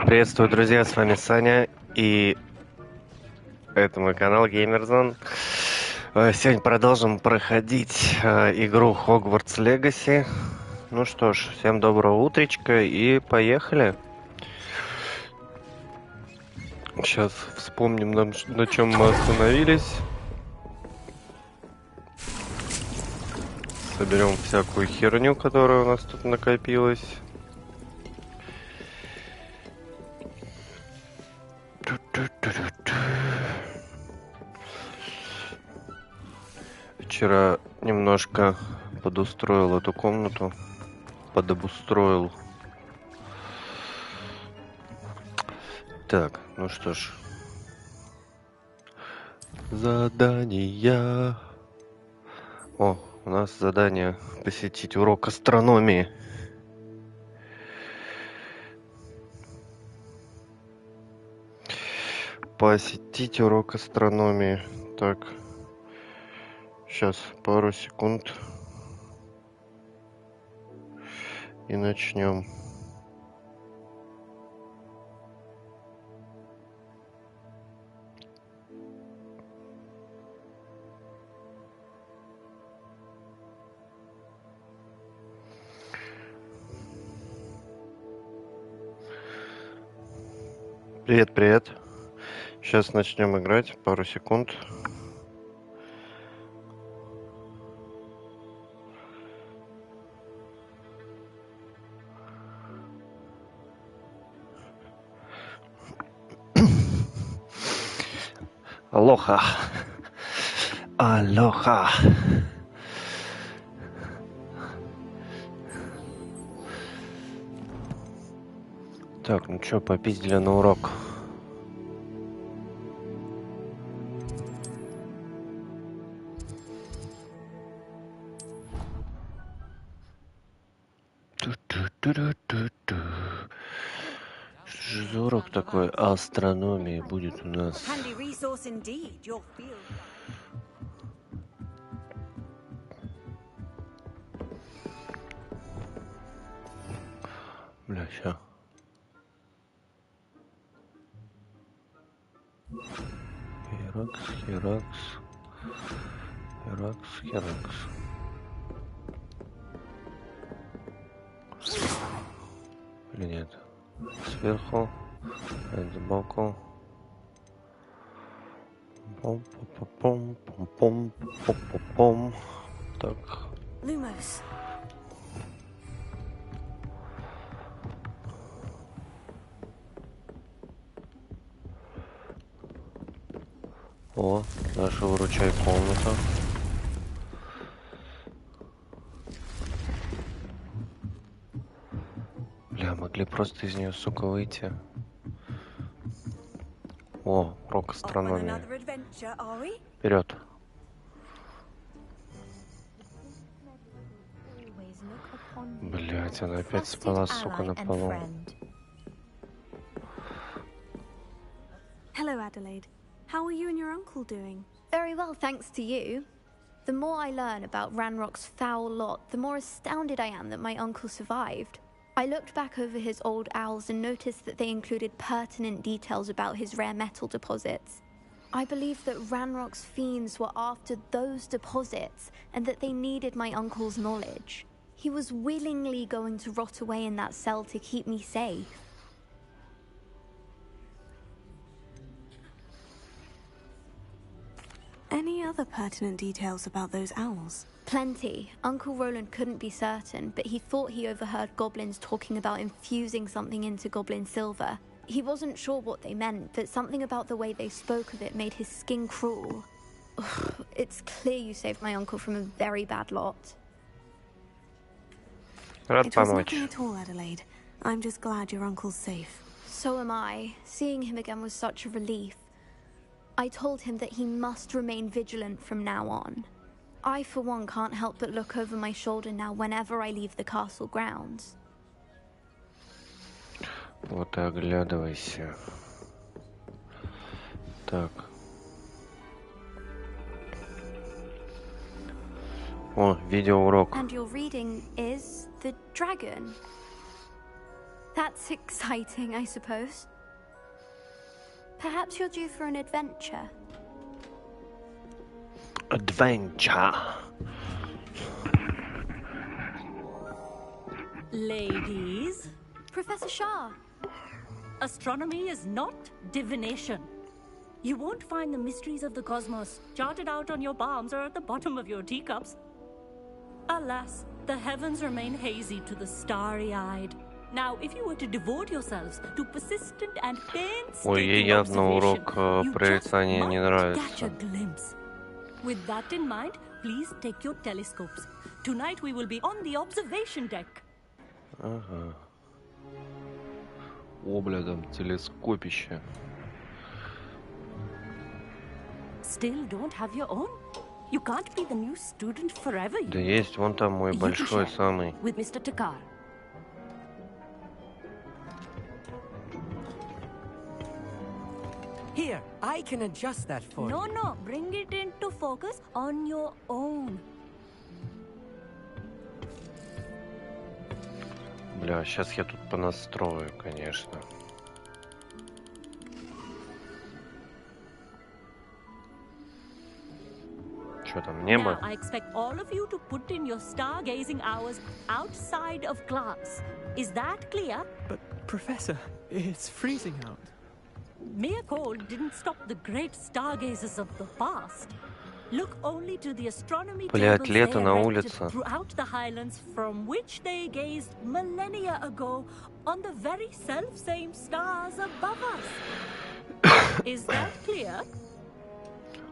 Приветствую, друзья, с вами Саня, и это мой канал Геймерзон. Сегодня продолжим проходить игру Hogwarts Legacy. Ну что ж, всем доброго утречка и поехали. Сейчас вспомним, на чем мы остановились. Соберем всякую херню, которая у нас тут накопилась. Вчера немножко подустроил эту комнату, подобустроил. Так, ну что ж. Задания. О, у нас задание посетить урок астрономии. Посетить урок астрономии. Так. Сейчас, пару секунд. И начнем. Привет, привет. Сейчас начнем играть. Пару секунд. Алоха. Алоха. Так, ну чё, попиздили на урок. Что же за урок такой астрономии будет у нас? Бля, ща. Херакс. Или нет? Сверху, сбоку. Пом-пом-пом-пом-пом-пом. Так. Lumos. О, наша выручай комната. Бля, могли просто из нее, сука, выйти. О, урок астрономии. Вперед. Блять, она опять спала, сука, на полу. Hello, Adelaide. How are you and your uncle doing? Very well, thanks to you. The more I learn about Ranrock's foul lot, the more astounded I am that my uncle survived. I looked back over his old owls and noticed that they included pertinent details about his rare metal deposits. I believe that Ranrock's fiends were after those deposits and that they needed my uncle's knowledge. He was willingly going to rot away in that cell to keep me safe. Any other pertinent details about those owls? Plenty. Uncle Roland couldn't be certain, but he thought he overheard goblins talking about infusing something into goblin silver. He wasn't sure what they meant, but something about the way they spoke of it made his skin crawl. Ugh, it's clear you saved my uncle from a very bad lot. It was nothing at all, Adelaide. I'm just glad your uncle's safe. So am I. Seeing him again was such a relief. I told him that he must remain vigilant from now on. I, for one, can't help but look over my shoulder now whenever I leave the castle grounds. Вот и оглядывайся. Так. О, видеоурок. And your reading is The Dragon. That's exciting, I suppose. Perhaps you're due for an adventure. Adventure. Ladies, Professor Shah. astronomy is not divination. You won't find the mysteries of the cosmos charted out on your palms or at the bottom of your teacups. Alas, the heavens remain hazy to the starry-eyed. Now, if you were to devote yourselves to persistent and Ой, ей painstaking явно observation, урок you just прорицания не might catch a нравится. glimpse. With that in mind, please take your telescopes. Tonight we will be on the observation deck. Ага. О, бля, там телескопище. Still don't have your own? You can't be the new student forever. Да есть, вон там мой You can большой share самый. with Mr. Takar. Here, I can adjust that for you. No, bring it into focus on your own. Бля, сейчас я тут понастрою, конечно. Что там, небо? Now, I expect all of you to put in your stargazing hours outside of class. Is that clear? But, Professor, it's freezing out. Mere cold didn't stop the great stargazers of the past. Look only to the astronomy Блядь, tables лето they на erected улице. throughout the highlands from which they gazed millennia ago on the very self-same stars above us. Is that clear?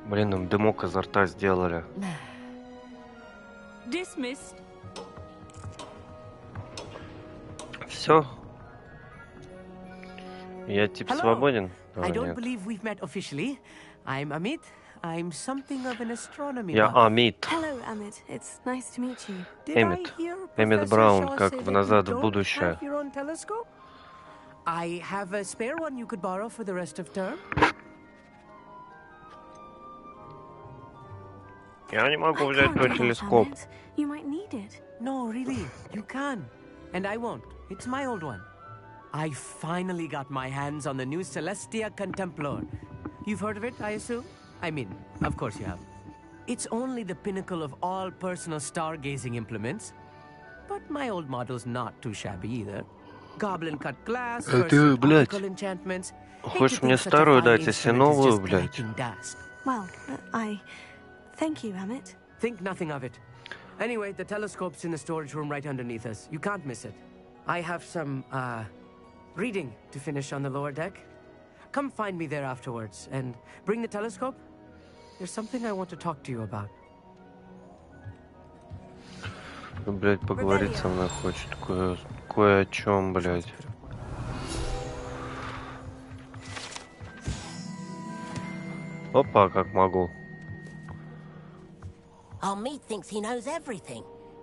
Блин, нам дымок изо рта сделали. Dismissed. Все? Я типа Hello. свободен? I don't Нет. believe we've met officially. I'm Amit. I'm something of an astronomy Я buff. Амит. Hello, Amit. It's nice to meet you. Did Эммет. I hear Эммет Professor Браун, Shaw как say в that «Назад you в don't будущее». have your own telescope? I have a spare one you could borrow for the rest of term. Я не могу I взять can't твой do that, телескоп. Amit. You might need it. No, really, you can. And I won't. It's my old one. I finally got my hands on the new Celestia Contemplor. You've heard of it, I assume? I mean, of course you have. It's only the pinnacle of all personal stargazing implements. But my old model's not too shabby either. Goblin cut glass, Это, versus блядь, optical enchantments. Hate хочешь to мне think such a старую fine дать, если instrument is новую, just блядь? collecting dust. Well, thank you, Amit. Think nothing of it. Anyway, the telescope's in the storage room right underneath us. You can't miss it. I have some, reading to finish on the lower deck. Come find me there afterwards, and bring the telescope. There's something I want to talk to you about. Ну, блядь, поговорить со мной хочет. Кое о чем, блядь. Опа, как могу. Amit thinks he knows everything.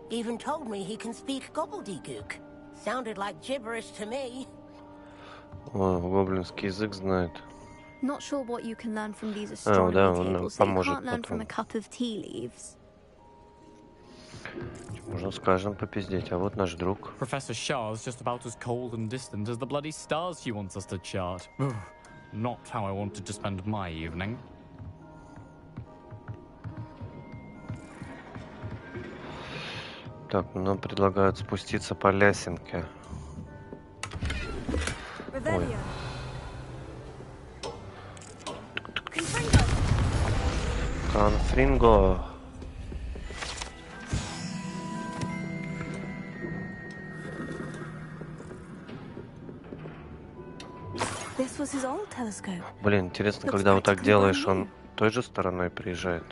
Even told me he can speak gobbledygook. Sounded like gibberish to me. О, гоблинский язык знает. Not sure what you can learn from these да, astronomy он нам tables that you поможет can't learn from потом. a cup of tea leaves. Можно с каждым попиздеть, а вот наш друг. Professor Shah's just about as cold and distant as the bloody stars she wants us to chart. Not how I wanted to spend my evening. Так, ну нам предлагают спуститься по лесенке. Ой. Конфринго. This was his old telescope. Блин, интересно, Looks когда вот так practically делаешь, brand он new. той же стороной приезжает?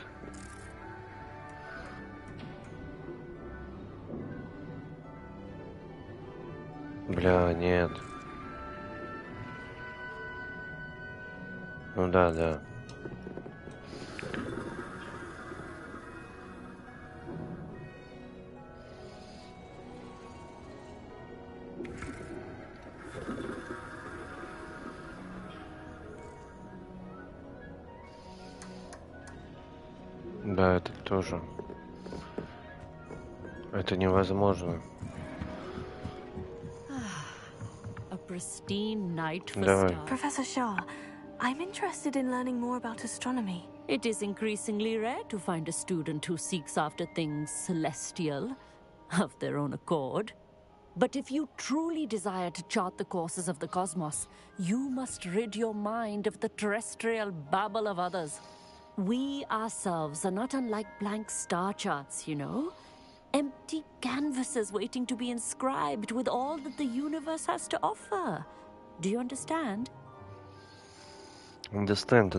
Бля, нет. Ну да, да. Да, это тоже. Это невозможно. pristine night for Давай. stars. Professor Shah, I'm interested in learning more about astronomy. It is increasingly rare to find a student who seeks after things celestial, of their own accord. But if you truly desire to chart the courses of the cosmos, you must rid your mind of the terrestrial babble of others. We ourselves are not unlike blank star charts, you know? Empty canvases waiting to be inscribed with all that the universe has to offer. Do you understand? Understand.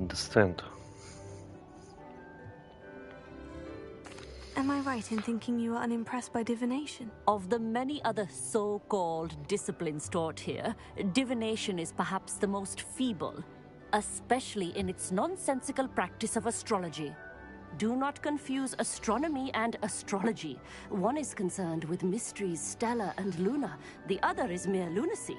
Am I right in thinking you are unimpressed by divination? Of the many other so-called disciplines taught here, divination is perhaps the most feeble, especially in its nonsensical practice of astrology. Do not confuse astronomy and astrology. One is concerned with mysteries stellar and lunar, the other is mere lunacy.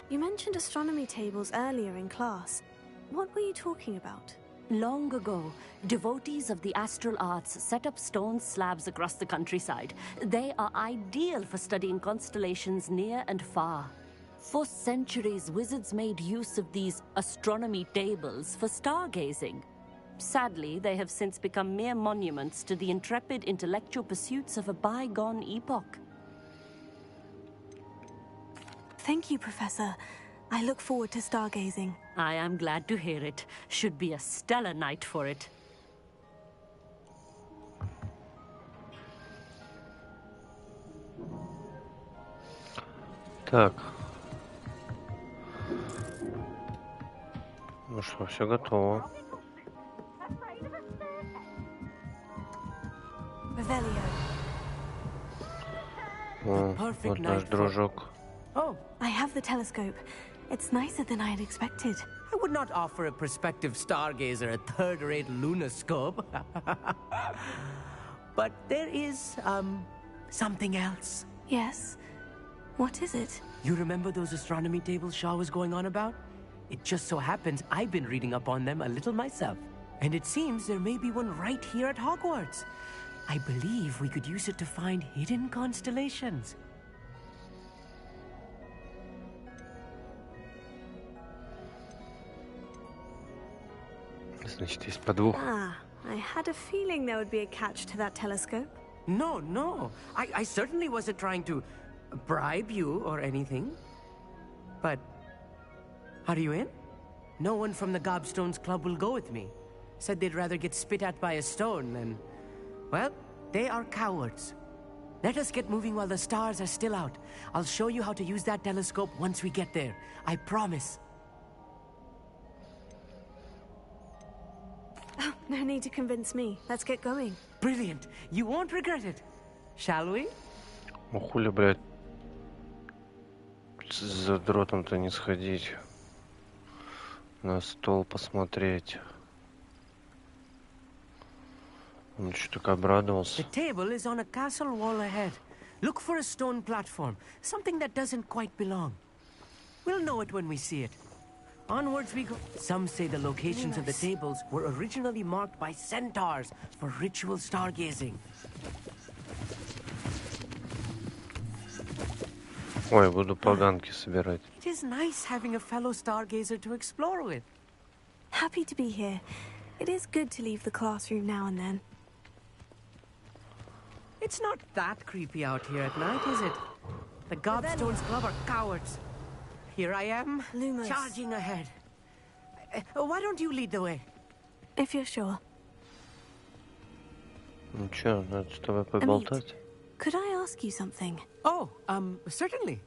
You mentioned astronomy tables earlier in class. What were you talking about? Long ago, devotees of the astral arts set up stone slabs across the countryside. They are ideal for studying constellations near and far. For centuries, wizards made use of these astronomy tables for stargazing. Sadly, they have since become mere monuments to the intrepid intellectual pursuits of a bygone epoch. Thank you, Professor. I look forward to stargazing. I am glad to hear it. Should be a stellar night for it. Так. Ну что, все готово. Revelio. О, Perfect вот наш night for- дружок. Oh, I have the telescope. It's nicer than I had expected. I would not offer a prospective stargazer a third-rate lunoscope. But there is, something else. Yes? What is it? You remember those astronomy tables Shaw was going on about? It just so happens I've been reading up on them a little myself. And it seems there may be one right here at Hogwarts. I believe we could use it to find hidden constellations. Значит, есть подвох. Ah, I had a feeling there would be a catch to that telescope. No. I certainly wasn't trying to bribe you or anything. But are you in? No one from the Gobstones Club will go with me. Said they'd rather get spit at by a stone than... Well, they are cowards. Let us get moving while the stars are still out. I'll show you how to use that telescope once we get there. I promise. Oh, no need to convince me. Let's get going. Brilliant. You won't regret it. Shall we? Ну хули, блядь, за дротом-то не сходить. На стол посмотреть. Он что так обрадовался. The table is on a castle wall ahead. Look for a stone platform, something that doesn't quite belong. We'll know it when we see it. Onwards we go. Some say the locations of the tables were originally marked by centaurs for ritual stargazing. Ой, буду поганки собирать. It is nice having a fellow stargazer to explore with. Happy to be here. It is good to leave the classroom now and then. It's not that creepy out here at night, is it? The Gobstones Club are cowards. Here I am, Lumos. charging ahead. Why don't you lead the way? If you're sure. Ну чё, надо с тобой поболтать. Could I ask you something? Oh, certainly.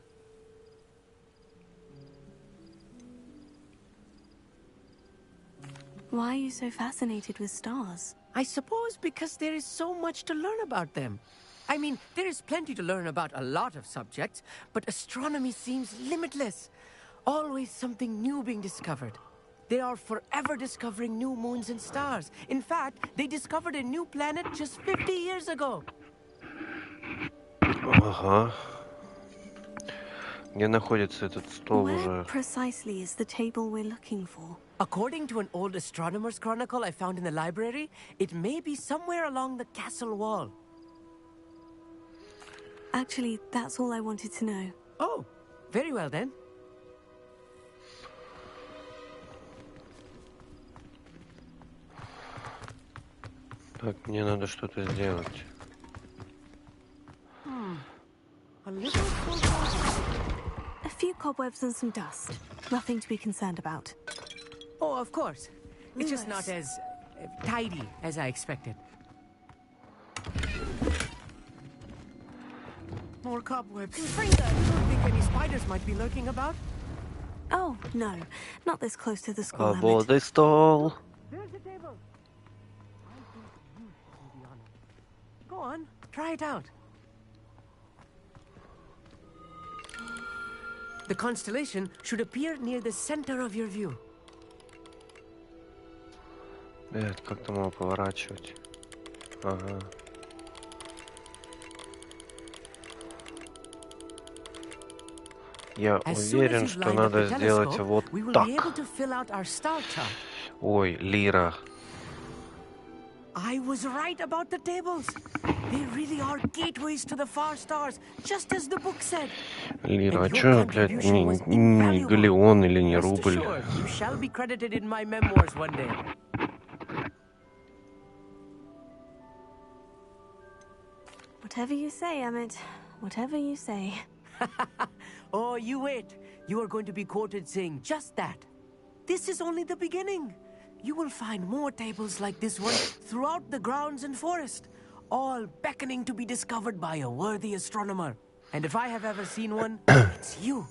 Why are you so fascinated with stars? I suppose because there is so much to learn about them. I mean, there is plenty to learn about a lot of subjects, but astronomy seems limitless. Always something new being discovered. They are forever discovering new moons and stars. In fact, they discovered a new planet just 50 years ago. Ага. Где находится этот стол Where уже? precisely is the table we're looking for? According to an old astronomer's chronicle I found in the library, it may be somewhere along the castle wall. Actually, that's all I wanted to know. Oh, very well then. Так, мне надо что-то сделать. A little A few cobwebs and some dust. Nothing to be concerned about. Oh, of course. It's just Lewis. not as tidy as I expected. More cobwebs. You don't think any spiders might be lurking about? Oh, no. Not this close to the school, Emmett. Свободный стол. There's the table. I think you should be on it. Go on, try it out. The constellation should appear near the center of your view. Блядь, как-то могу поворачивать. Ага. Я As soon as уверен, you've что lined up надо the сделать telescope, вот we will так. be able to fill out our star chart. Ой, Лира. I was right about the tables. They really are gateways to the far stars, just as the book said. Лира, а And your чё, блядь, contribution was не invaluable. галеон или не Rest рубль? assured, you shall be credited in my memoirs one day. Whatever you say, Emmett. Whatever you say. Oh, you wait. You are going to be quoted saying just that. This is only the beginning. You will find more tables like this one throughout the grounds and forest, all beckoning to be discovered by a worthy astronomer. And if I have ever seen one, it's you.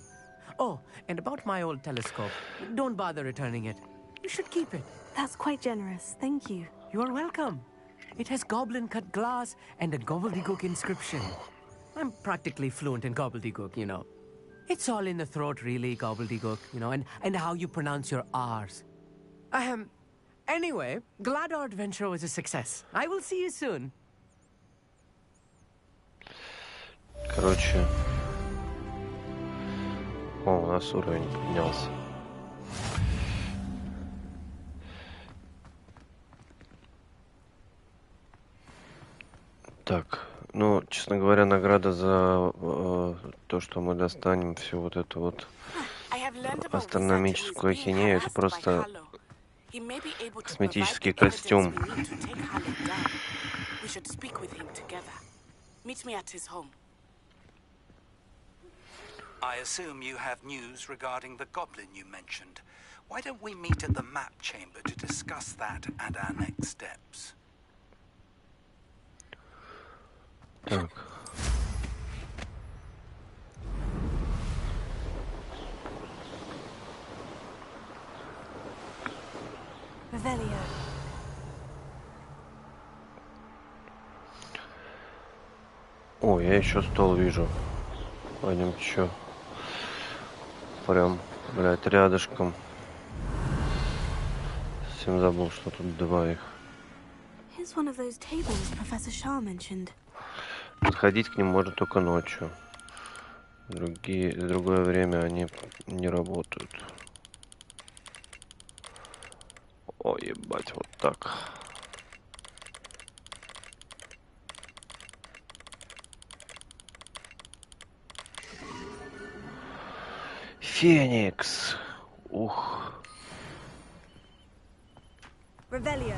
Oh, and about my old telescope, don't bother returning it. You should keep it. That's quite generous. Thank you. You're welcome. It has goblin-cut glass and a gobbledygook inscription. I'm practically fluent in gobbledygook, you know. It's all in the throat, really, gobbledygook, you know, and how you pronounce your R's. Anyway, glad our adventure was a success. I will see you soon. Короче. О, у нас уровень поднялся. Так, ну, честно говоря, награда за то, что мы достанем всю вот эту вот астрономическую ахинею, это просто косметический костюм. I assume you have news regarding the goblin you mentioned. Why don't we meet at the map chamber to discuss that and our next steps? Так. Revelio. О, я еще стол вижу. Пойдем еще. Прям, блядь, рядышком. Совсем забыл, что тут два их. Here's one of those tables Professor Shah mentioned. Подходить к ним можно только ночью. В другое время они не работают. О, ебать, вот так. Феникс. Ух. Revelio.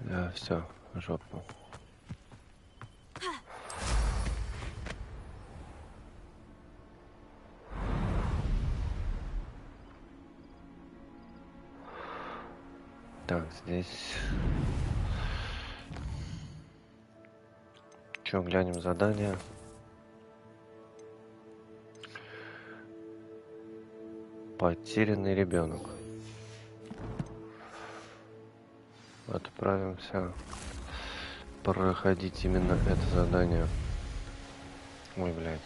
Да, все, жопу. Так, здесь... Че, глянем задание. Потерянный ребенок. Отправимся проходить именно это задание. Ой, блядь.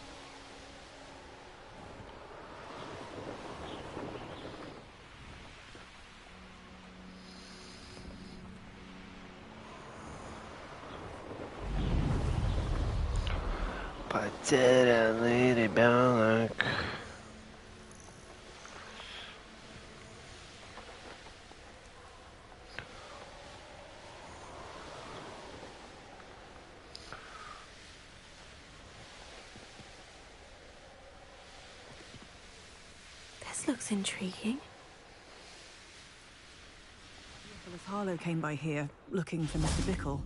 Потерянный ребенок. This looks intriguing. Nicholas Harlow came by here, looking for Mr. Bickle.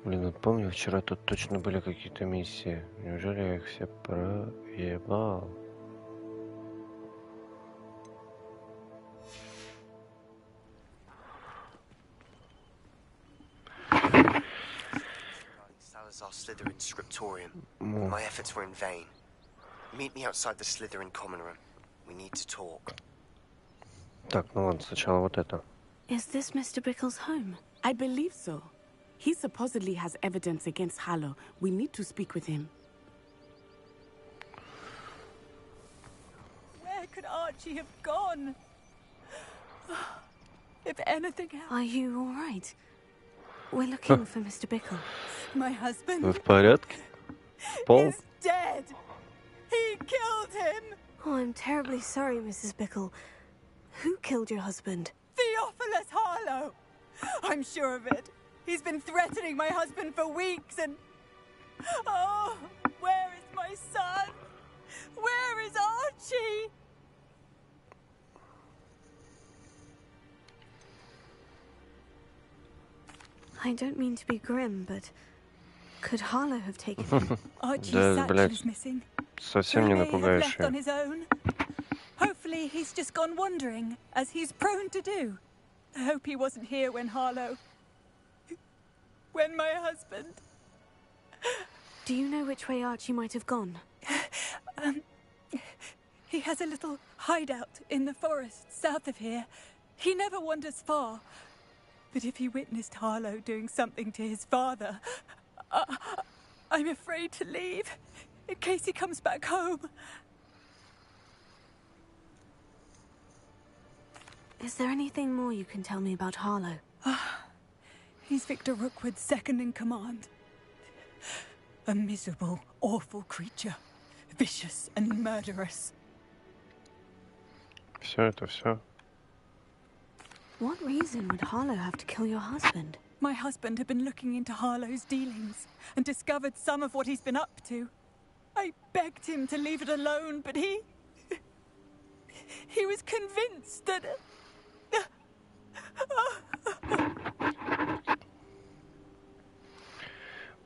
Блин, вот помню, вчера тут точно были какие-то миссии. Неужели я их все проебал? Salazar Slytherin scriptorium. My efforts were in vain. Meet me outside the Slytherin common room. We need to talk. Так, ну ладно, сначала вот это. Is this Mr. Bickle's home? I believe so. He supposedly has evidence against Harlow. We need to speak with him. Where could Archie have gone? If anything else... Are you all right? We're looking for Mr. Bickle. My husband... Вы в порядке? Пол? ...is dead. He killed him. Oh, I'm terribly sorry, Mrs. Bickle. Who killed your husband? Theophilus Harlow. I'm sure of it. He's been threatening my husband for weeks and... Oh, where is my son? Where is Archie? I don't mean to be grim, but could Harlow have taken him? Archie's Да, satchel блядь, is missing. совсем не He may have left on напугающая. his own. Hopefully he's just gone wandering, as he's prone to do. I hope he wasn't here when Harlow... when my husband... Do you know which way Archie might have gone? He has a little hideout in the forest south of here. He never wanders far. But if he witnessed Harlow doing something to his father, I'm afraid to leave, in case he comes back home. Is there anything more you can tell me about Harlow? He's Victor Rookwood's second in command. A miserable, awful creature. Vicious and murderous. Все это все. What reason would Harlow have to kill your husband? My husband had been looking into Harlow's dealings and discovered some of what he's been up to. I begged him to leave it alone, but he was convinced that...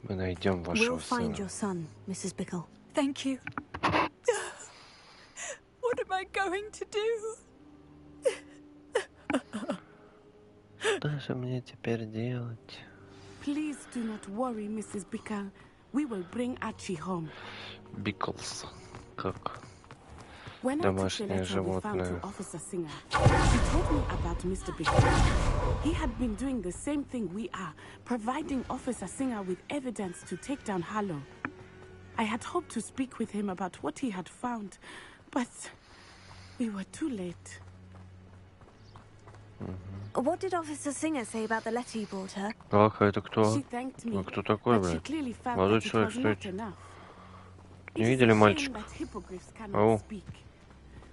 Мы найдем вашего We'll find сына. your son, Mrs. Bickle. Thank you. What am I going to do? Что же мне теперь делать? Please do not worry, Mrs. Bickle. We will bring Archie home. Биклс. Как? When I took the Домашнее letter we found животное. to Officer Singer, she told me about Mr. Bickle. He had been doing the same thing we are, providing Officer Singer with evidence to take down Harlow. I had hoped to speak with him about what he had found, but we were too late. What did Officer Singer say about the letter you brought her? Ах, это кто? She thanked me, А кто такой, but she блядь? clearly felt Молодой that it человек, was not стойте. enough. Не It is видели a shame мальчика? that hippogriffs cannot Ау. speak.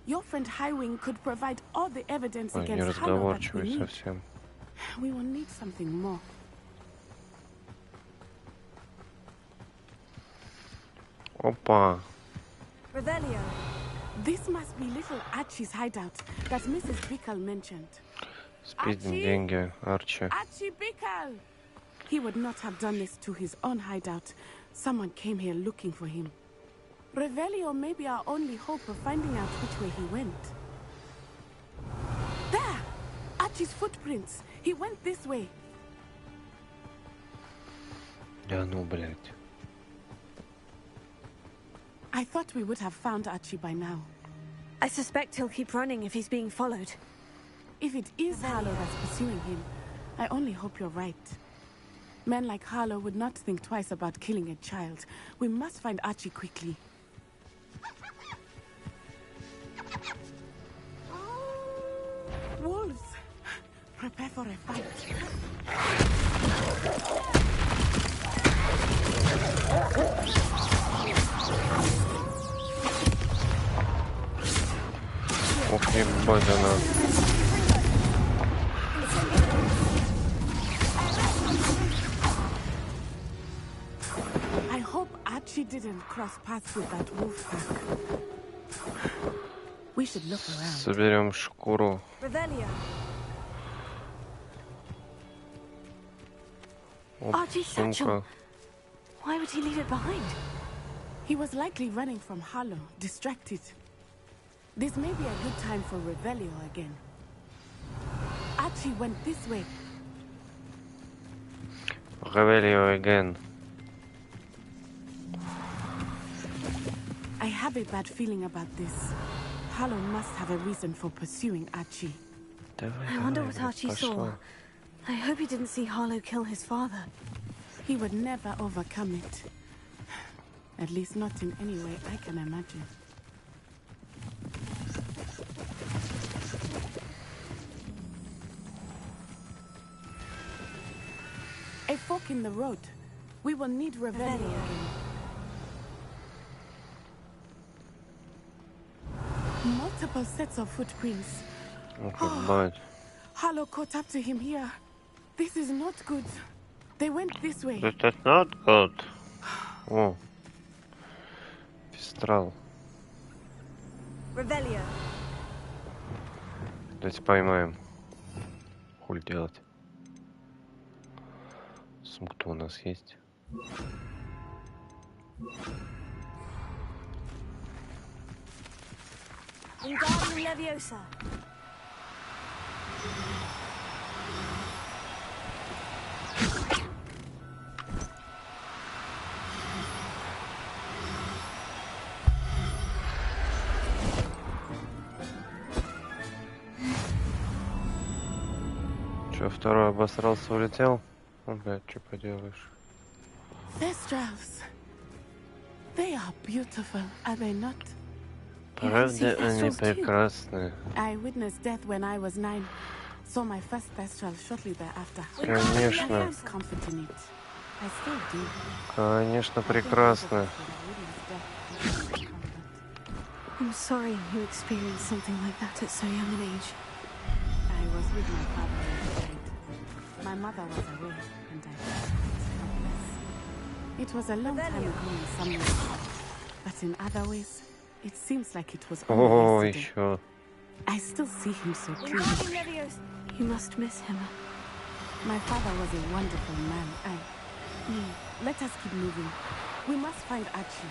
Your friend Highwing could provide all the evidence Ой, against Harlow that we неразговорчивый need. совсем. We will need something more. Опа. Revelio. This must be little Archie's hideout that Mrs. Bickle mentioned. Спидим Арчи? деньги, Арчи. Archie Bickle! He would not have done this to his own hideout. Someone came here looking for him. Revelio may be our only hope of finding out which way he went. There! Archie's footprints. He went this way. Да ну, блядь. I thought we would have found Archie by now. I suspect he'll keep running if he's being followed. If it is Harlow that's pursuing him, I only hope you're right. Men like Harlow would not think twice about killing a child. We must find Archie quickly. Wolves! Prepare for a fight. Ох, ебать она. I hope Archie didn't cross paths with that wolf pack. We should look around. Соберем шкуру. Revelio. Оп, Archie's satchel. сумка. Why would he leave it behind? He was likely running from Harlow, distracted. This may be a good time for Revelio again. Archie went this way. Revelio again. I have a bad feeling about this. Harlow must have a reason for pursuing Archie. I wonder what Archie saw. I hope he didn't see Harlow kill his father. He would never overcome it. At least not in any way I can imagine. A fork in the road. We will need Revelio again. Multiple sets of footprints. Harlow caught up to him here. This is not good. They went this way. This is not good. О. Фистрал. Revelio. Давайте поймаем. Хуль делать. Сумка-то у нас есть. Wingardium Leviosa. Че, второй обосрался, улетел? Ну, блядь, что поделаешь? Thestrals. They are beautiful, are they not? Правда, они прекрасны. I witnessed death when I was 9. Saw my first Thestral shortly thereafter. Конечно. I found comfort in it. I still do. Конечно, прекрасно. I'm sorry you experienced something like that at so young an age. I was with my father when he died. My mother was away, and I felt helpless. It was a long time ago in some ways, but in other ways, it seems like it was only yesterday. Еще. I still see him so clearly. Wingardium Leviosa. You must miss him. My father was a wonderful man. Let us keep moving. We must find Archie.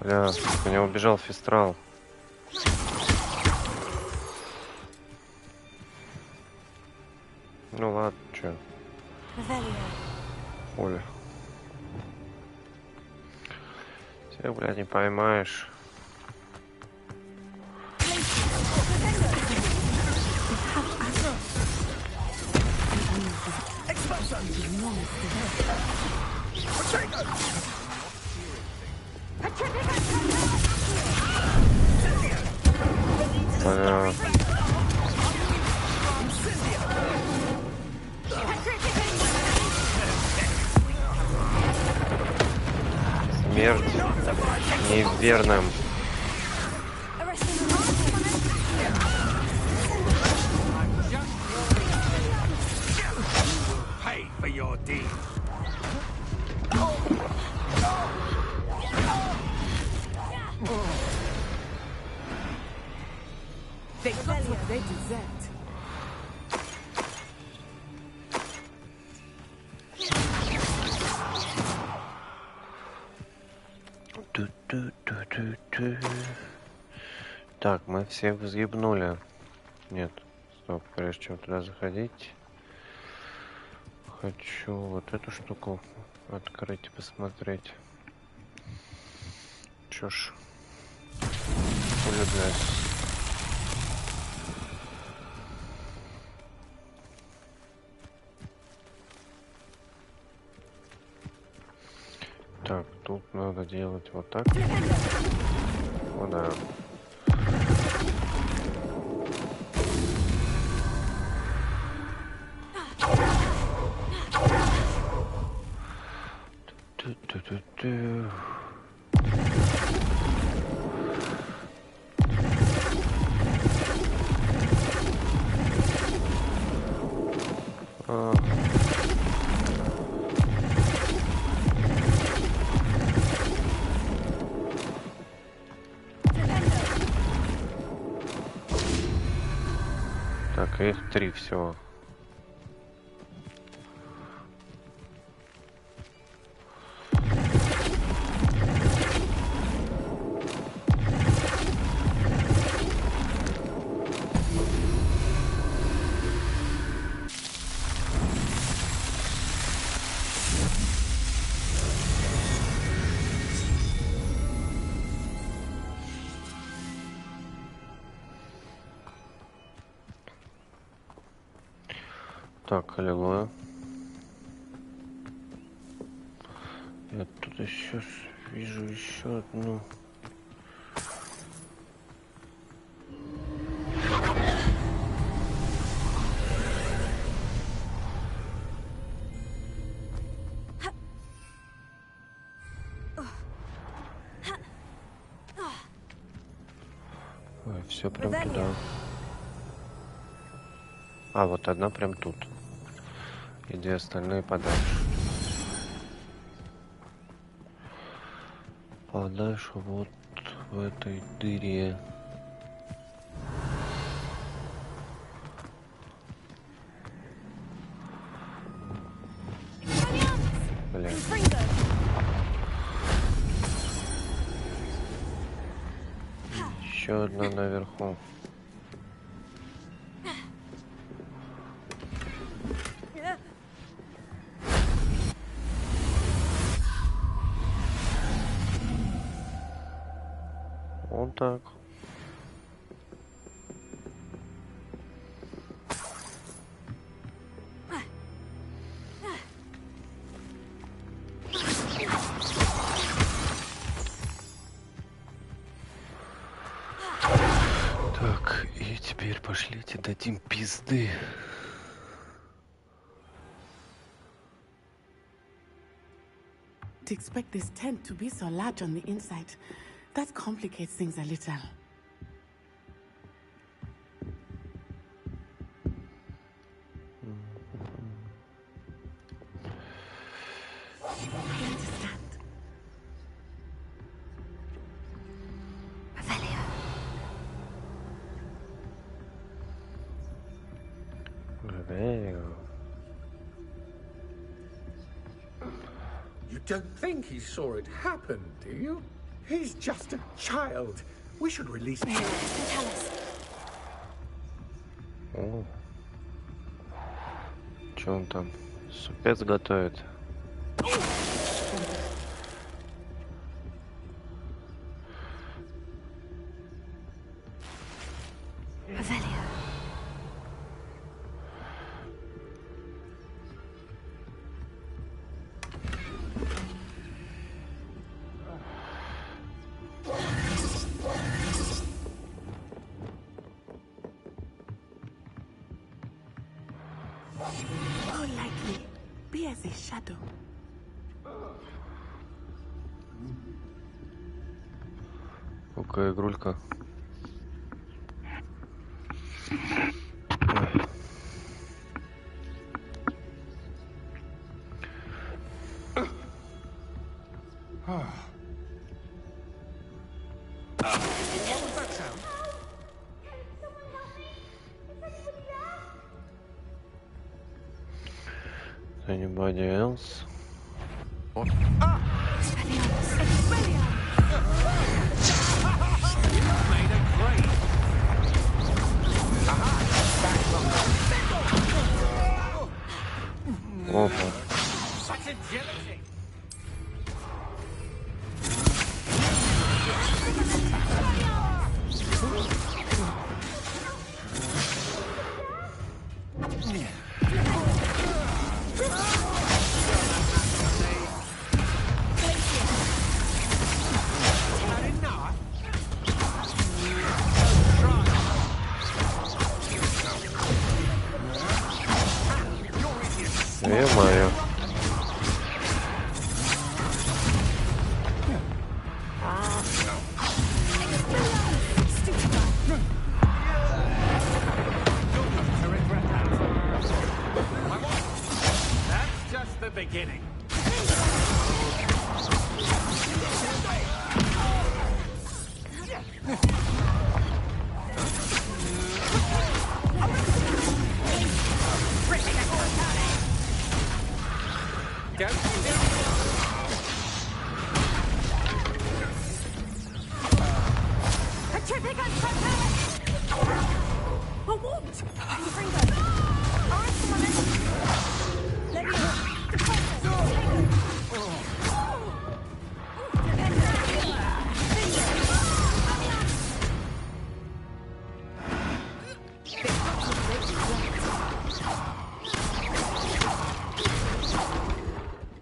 Бля, у него убежал Фистрал. Ну ладно, чё. Оля. Тебя, блядь, не поймаешь. Бля. Смерть неверным. Pay for your deed. They got what they deserved. Так, мы всех взъебнули. Нет, стоп, прежде чем туда заходить, хочу вот эту штуку открыть и посмотреть. Чё ж, улюбляюсь. Так, тут надо делать вот так. О, да. Так, их 3 всего. Так, аллилуйя. Я тут еще вижу еще одну. Ой, все прям туда. А, вот одна прям тут. И 2 остальные подальше. Подальше вот в этой дыре. Блин. Еще одна наверху. Вот так. Так, и теперь пошлите дадим пизды. To expect this tent to be so large on the inside, that complicates things a little. You don't think he saw it happen, do you? He's just a child. We should release him. Tell us. О. Че он там? Супец готовит. More likely, be as a shadow. Ну-ка, игрулька. Anybody else? Опа. Ё-моё. That's just the beginning. For what? Let me help.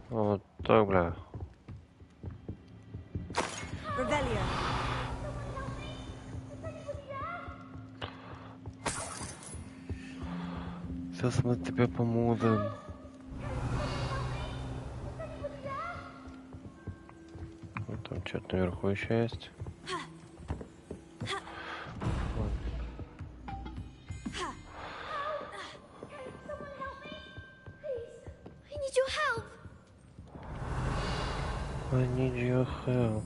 Вот так, бля. Revelio. Сейчас мы тебе поможем. Вот там что-то наверху еще есть. I need your help. I need your help.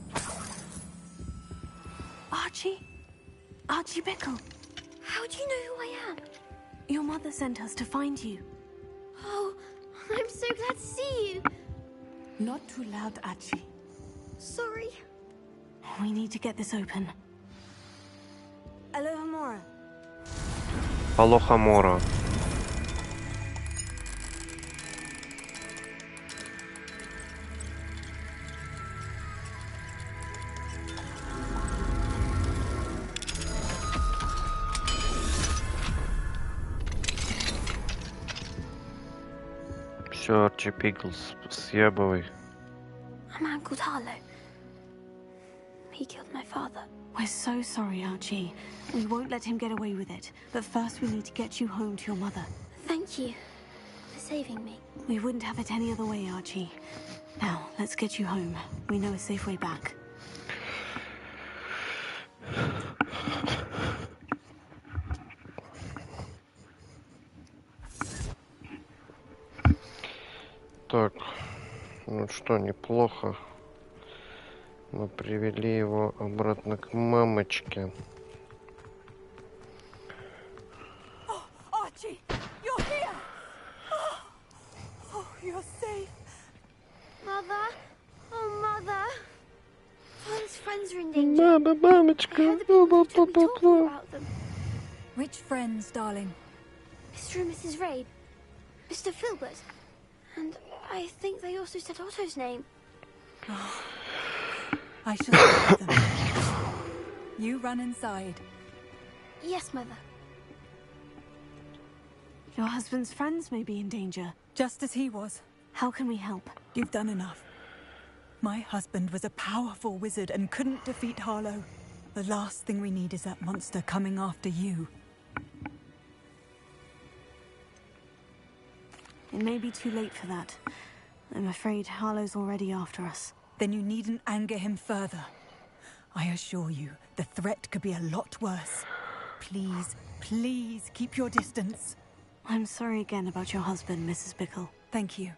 Archie? Archie Bickle. How do you know who I am? Your mother sent us to find you. Oh, I'm so glad to see you. Not too loud, Archie. Sorry. We need to get this open. Alohomora. Алохамора. Все, Арчи Пиклс, съебывай. A man called Harlow. He killed my father. We're so sorry, Archie. We won't let him get away with it. But first we need to get you home to your mother. Thank you for saving me. We wouldn't have it any other way, Archie. Now, let's get you home. We know a safe way back. Так, ну что, неплохо. Мы привели его обратно к мамочке. Oh, Archie, you're here. Oh, you're safe. Mother? Oh, Mother. Father's friends are in danger. Мамочка. About them. Which friends, darling? Mr. and Mrs. Rabe. Mr. Filbert. And I think they also said Otto's name. I shall save them. You run inside. Yes, Mother. Your husband's friends may be in danger. Just as he was. How can we help? You've done enough. My husband was a powerful wizard and couldn't defeat Harlow. The last thing we need is that monster coming after you. It may be too late for that. I'm afraid Harlow's already after us. Then you needn't anger him further. I assure you, the threat could be a lot worse. Please, please keep your distance. I'm sorry again about your husband, Mrs. Bickle. Thank you.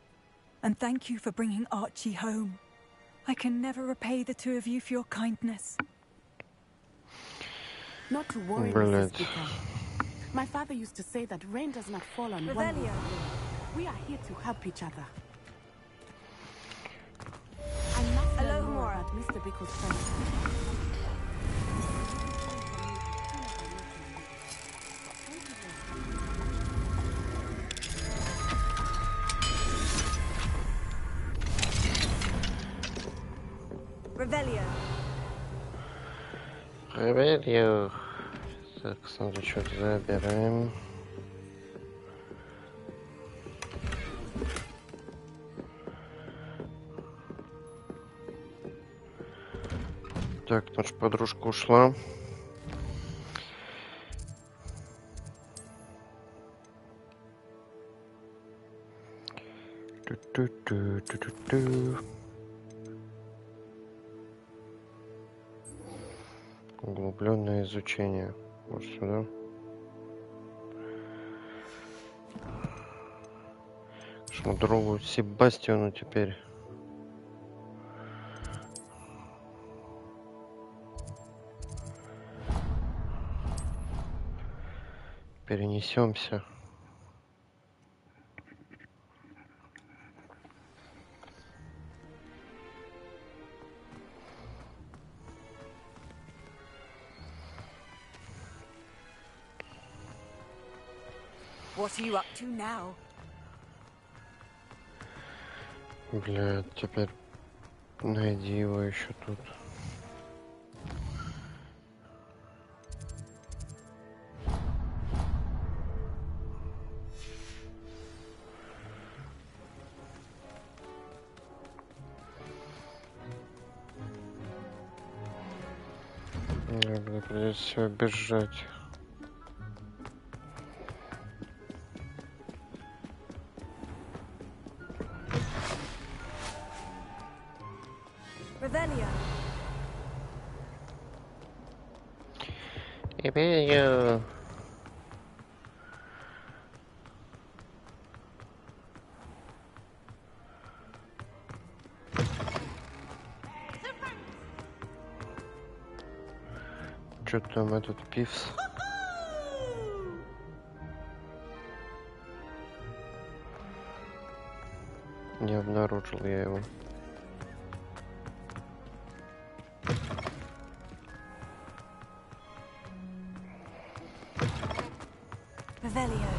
And thank you for bringing Archie home. I can never repay the two of you for your kindness. Not to worry, Brilliant. Mrs. Bickle. My father used to say that rain does not fall on one Revelio. roof. We are here to help each other. I must learn more Alohomora. about Mr. Bickle's friends. Revelio. Ревелью. Так, сундучок забираем. Так, наша подружка ушла. Ту-ту-ту-ту-ту-ту. Углубленное изучение. Вот сюда. Шмудрову Себастьяну теперь. Перенесемся. What are you up to now? Блядь, теперь найди его еще тут. Мне придется бежать. Revelio. Revelio. Что там этот пивс? Не обнаружил я его. Revelio.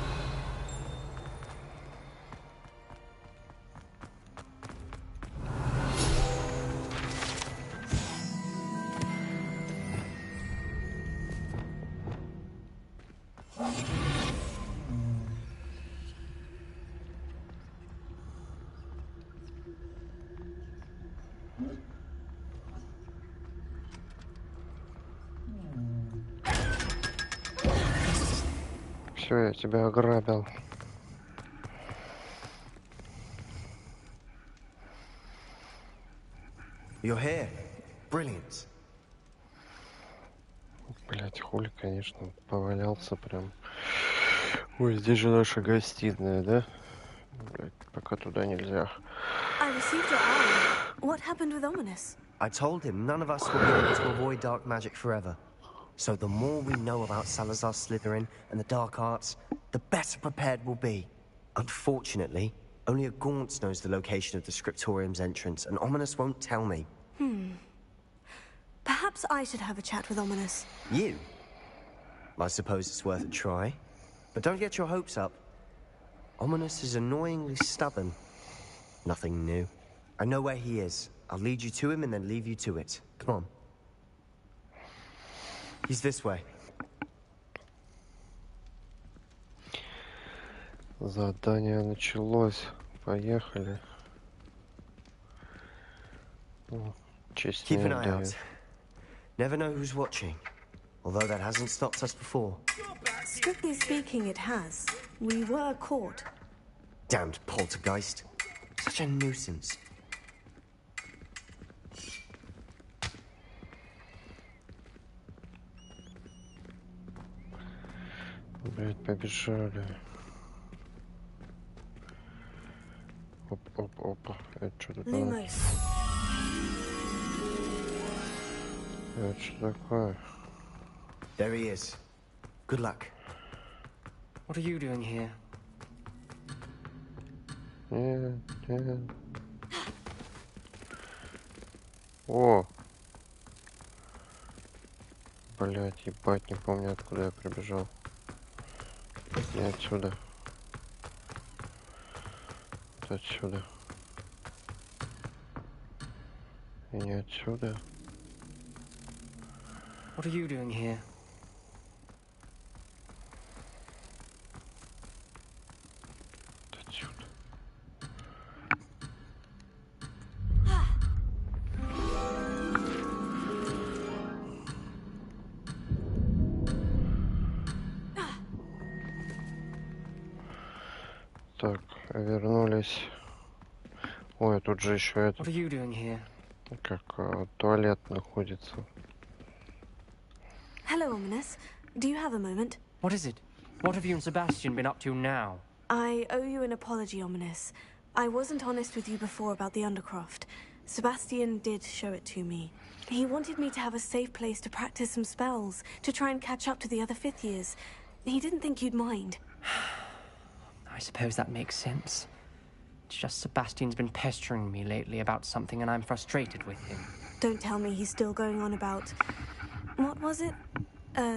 Все, я тебя ограбил. You're here. Brilliant. Блять, хули, конечно, повалялся прям. Ой, здесь же наша гостиная, да? Блять, пока туда нельзя. I received your owl. What happened with Ominous? I told him none of us will be able to avoid dark magic forever. So the more we know about Salazar Slytherin and the dark arts, the better prepared we'll be. Unfortunately, only a Gaunt knows the location of the Scriptorium's entrance, and Ominous won't tell me. Perhaps I should have a chat with Ominous. You? I suppose it's worth a try. But don't get your hopes up. Ominous is annoyingly stubborn. Nothing new. I know where he is. I'll lead you to him and then leave you to it. Come on. He's this way. Задание началось. Поехали. Честь Keep не an eye отдает. out. Never know who's watching. Although that hasn't stopped us before. Strictly speaking, it has. We were caught. Damned poltergeist. Such a nuisance. Блять, побежали. Оп. Это что такое? Lumos. Это что такое? There he is. Good luck. What are you doing here? Нет. О! Блять, ебать, не помню, откуда я прибежал. Не отсюда. Вот отсюда. И не отсюда. What are you doing here? Вот отсюда. Так, вернулись. Ой, тут же еще What это, are you doing here? как туалет находится. Hello, Ominous. Do you have a moment? What is it? What have you and Sebastian been up to now? I owe you an apology, Ominous. I wasn't honest with you before about the Undercroft. Sebastian did show it to me. He wanted me to have a safe place to practice some spells, to try and catch up to the other fifth years. He didn't think you'd mind. I suppose that makes sense. It's just Sebastian's been pestering me lately about something and I'm frustrated with him. Don't tell me he's still going on about... What was it?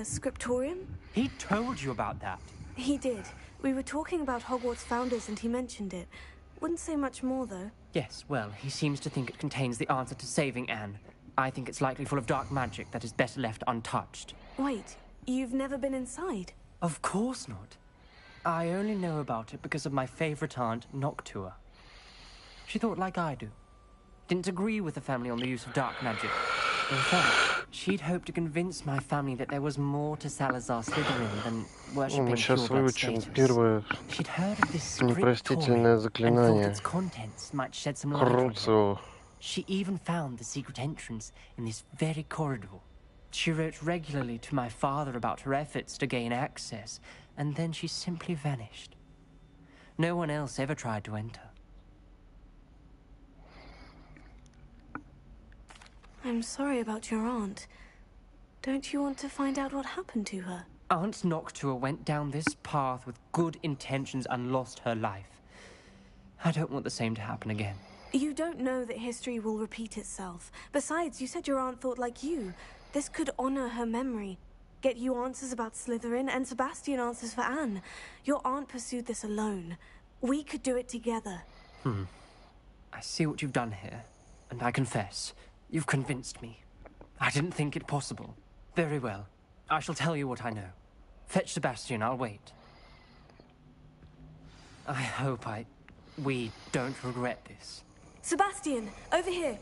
Scriptorium? He told you about that? He did. We were talking about Hogwarts founders and he mentioned it. Wouldn't say much more, though. Yes, well, he seems to think it contains the answer to saving Anne. I think it's likely full of dark magic that is better left untouched. Wait, you've never been inside? Of course not. I only know about it because of my favorite aunt, Noctua. She thought like I do. Didn't agree with the family on the use of dark magic. In fact, she'd hoped to convince my family that there was more to Salazar Slytherin than worshipping сейчас pure blood выучим status. первое She'd heard of this непростительное scriptorium and thought заклинание. its contents might shed some light on him. Круцо. She even found the secret entrance in this very corridor. She wrote regularly to my father about her efforts to gain access, and then she simply vanished. No one else ever tried to enter. I'm sorry about your aunt. Don't you want to find out what happened to her? Aunt Noctua went down this path with good intentions and lost her life. I don't want the same to happen again. You don't know that history will repeat itself. Besides, you said your aunt thought like you. This could honor her memory. Get you answers about Slytherin, and Sebastian answers for Anne. Your aunt pursued this alone. We could do it together. I see what you've done here, and I confess, you've convinced me. I didn't think it possible. Very well. I shall tell you what I know. Fetch Sebastian, I'll wait. I hope we don't regret this. Sebastian, over here.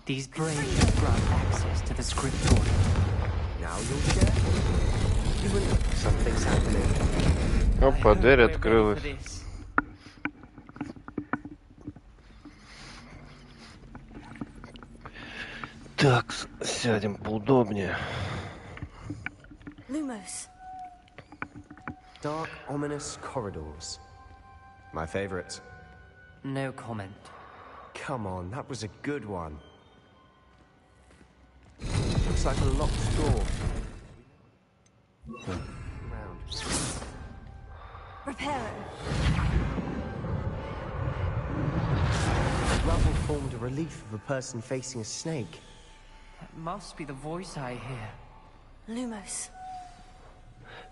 These brains grant access to the scriptorium. Now you'll share? You will. Something's happening. Опа, дверь открылась. Так, сядем поудобнее. Lumos. Dark, ominous corridors. My favorite. No comment. Come on, that was a good one. Looks like a locked door. Round. Reparo. The rubble formed a relief of a person facing a snake. That must be the voice I hear. Lumos.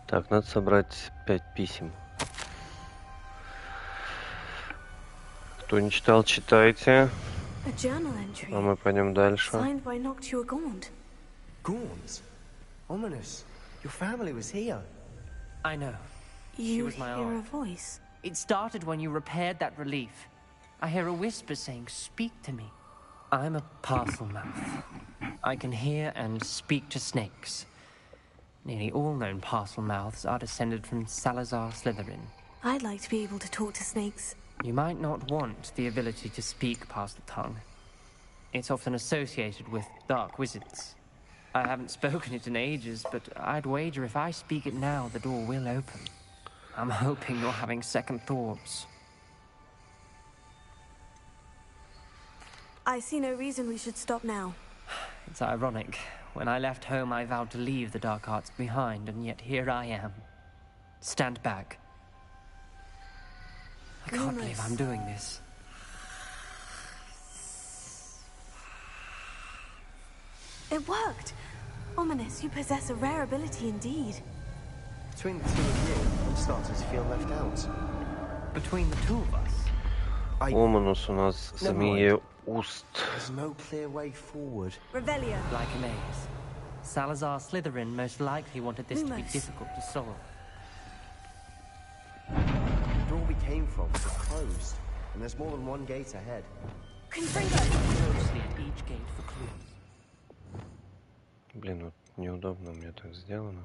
Так, надо собрать 5 писем. Кто не читал, читайте. A journal entry. А мы пойдем дальше. Signed by Noctua Gaunt. Gaunt? Ominous. Your family was here. I know. She You was my hear a aunt. voice. It started when you repaired that relief. I hear a whisper saying, "Speak to me." I'm a parcel mouth. I can hear and speak to snakes. Nearly all known parcel mouths are descended from Salazar Slytherin. I'd like to be able to talk to snakes. You might not want the ability to speak past the tongue. It's often associated with dark wizards. I haven't spoken it in ages, but I'd wager if I speak it now, the door will open. I'm hoping you're having second thoughts. I see no reason we should stop now. It's ironic. When I left home, I vowed to leave the dark arts behind, and yet here I am. Stand back. I can't believe I'm doing this. It worked! Ominous, you possess a rare ability indeed. Between the two of you, I'm starting to feel left out. Between the two of us? Оманус у нас змея уст. There's no clear way forward. Revelio. Like a maze. Salazar Slytherin most likely wanted this to be Lumos. difficult to solve. The door we came from was closed, and there's more than one gate ahead. Confringo! Closely at each gate for clues. Блин, вот неудобно у меня так сделано.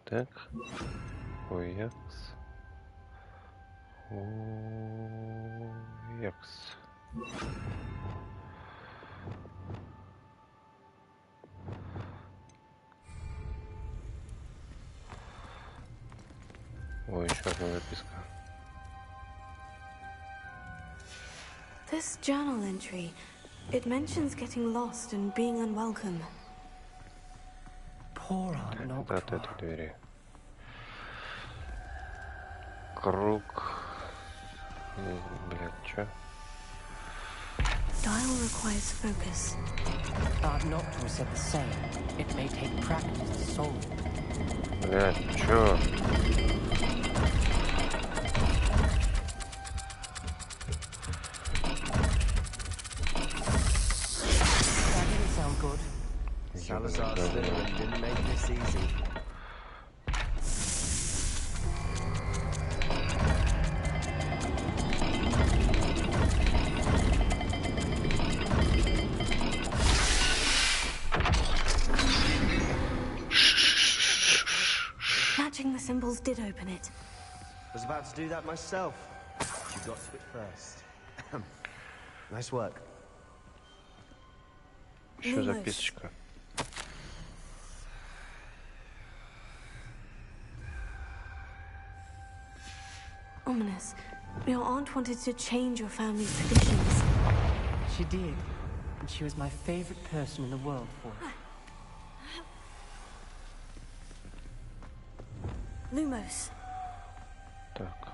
Так. Оякс. Оякс. Ой, еще одна записка. This journal entry, it mentions getting lost and being unwelcome. Poor Aunt Так, куда от этой Noctua. двери? Круг. Блядь, чё? Dial requires focus. Aunt Noctua said the same. It may take practice to solve it. Блядь, чё? That didn't sound good. Salazar Slytherin didn't make this easy. Matching the symbols did open it. Was about to do that myself. You got to it first. Nice work. Еще записочка. Ominous. Your aunt wanted to change your family's traditions. She did. And she was my favorite person in the world for it. Lumos. Так.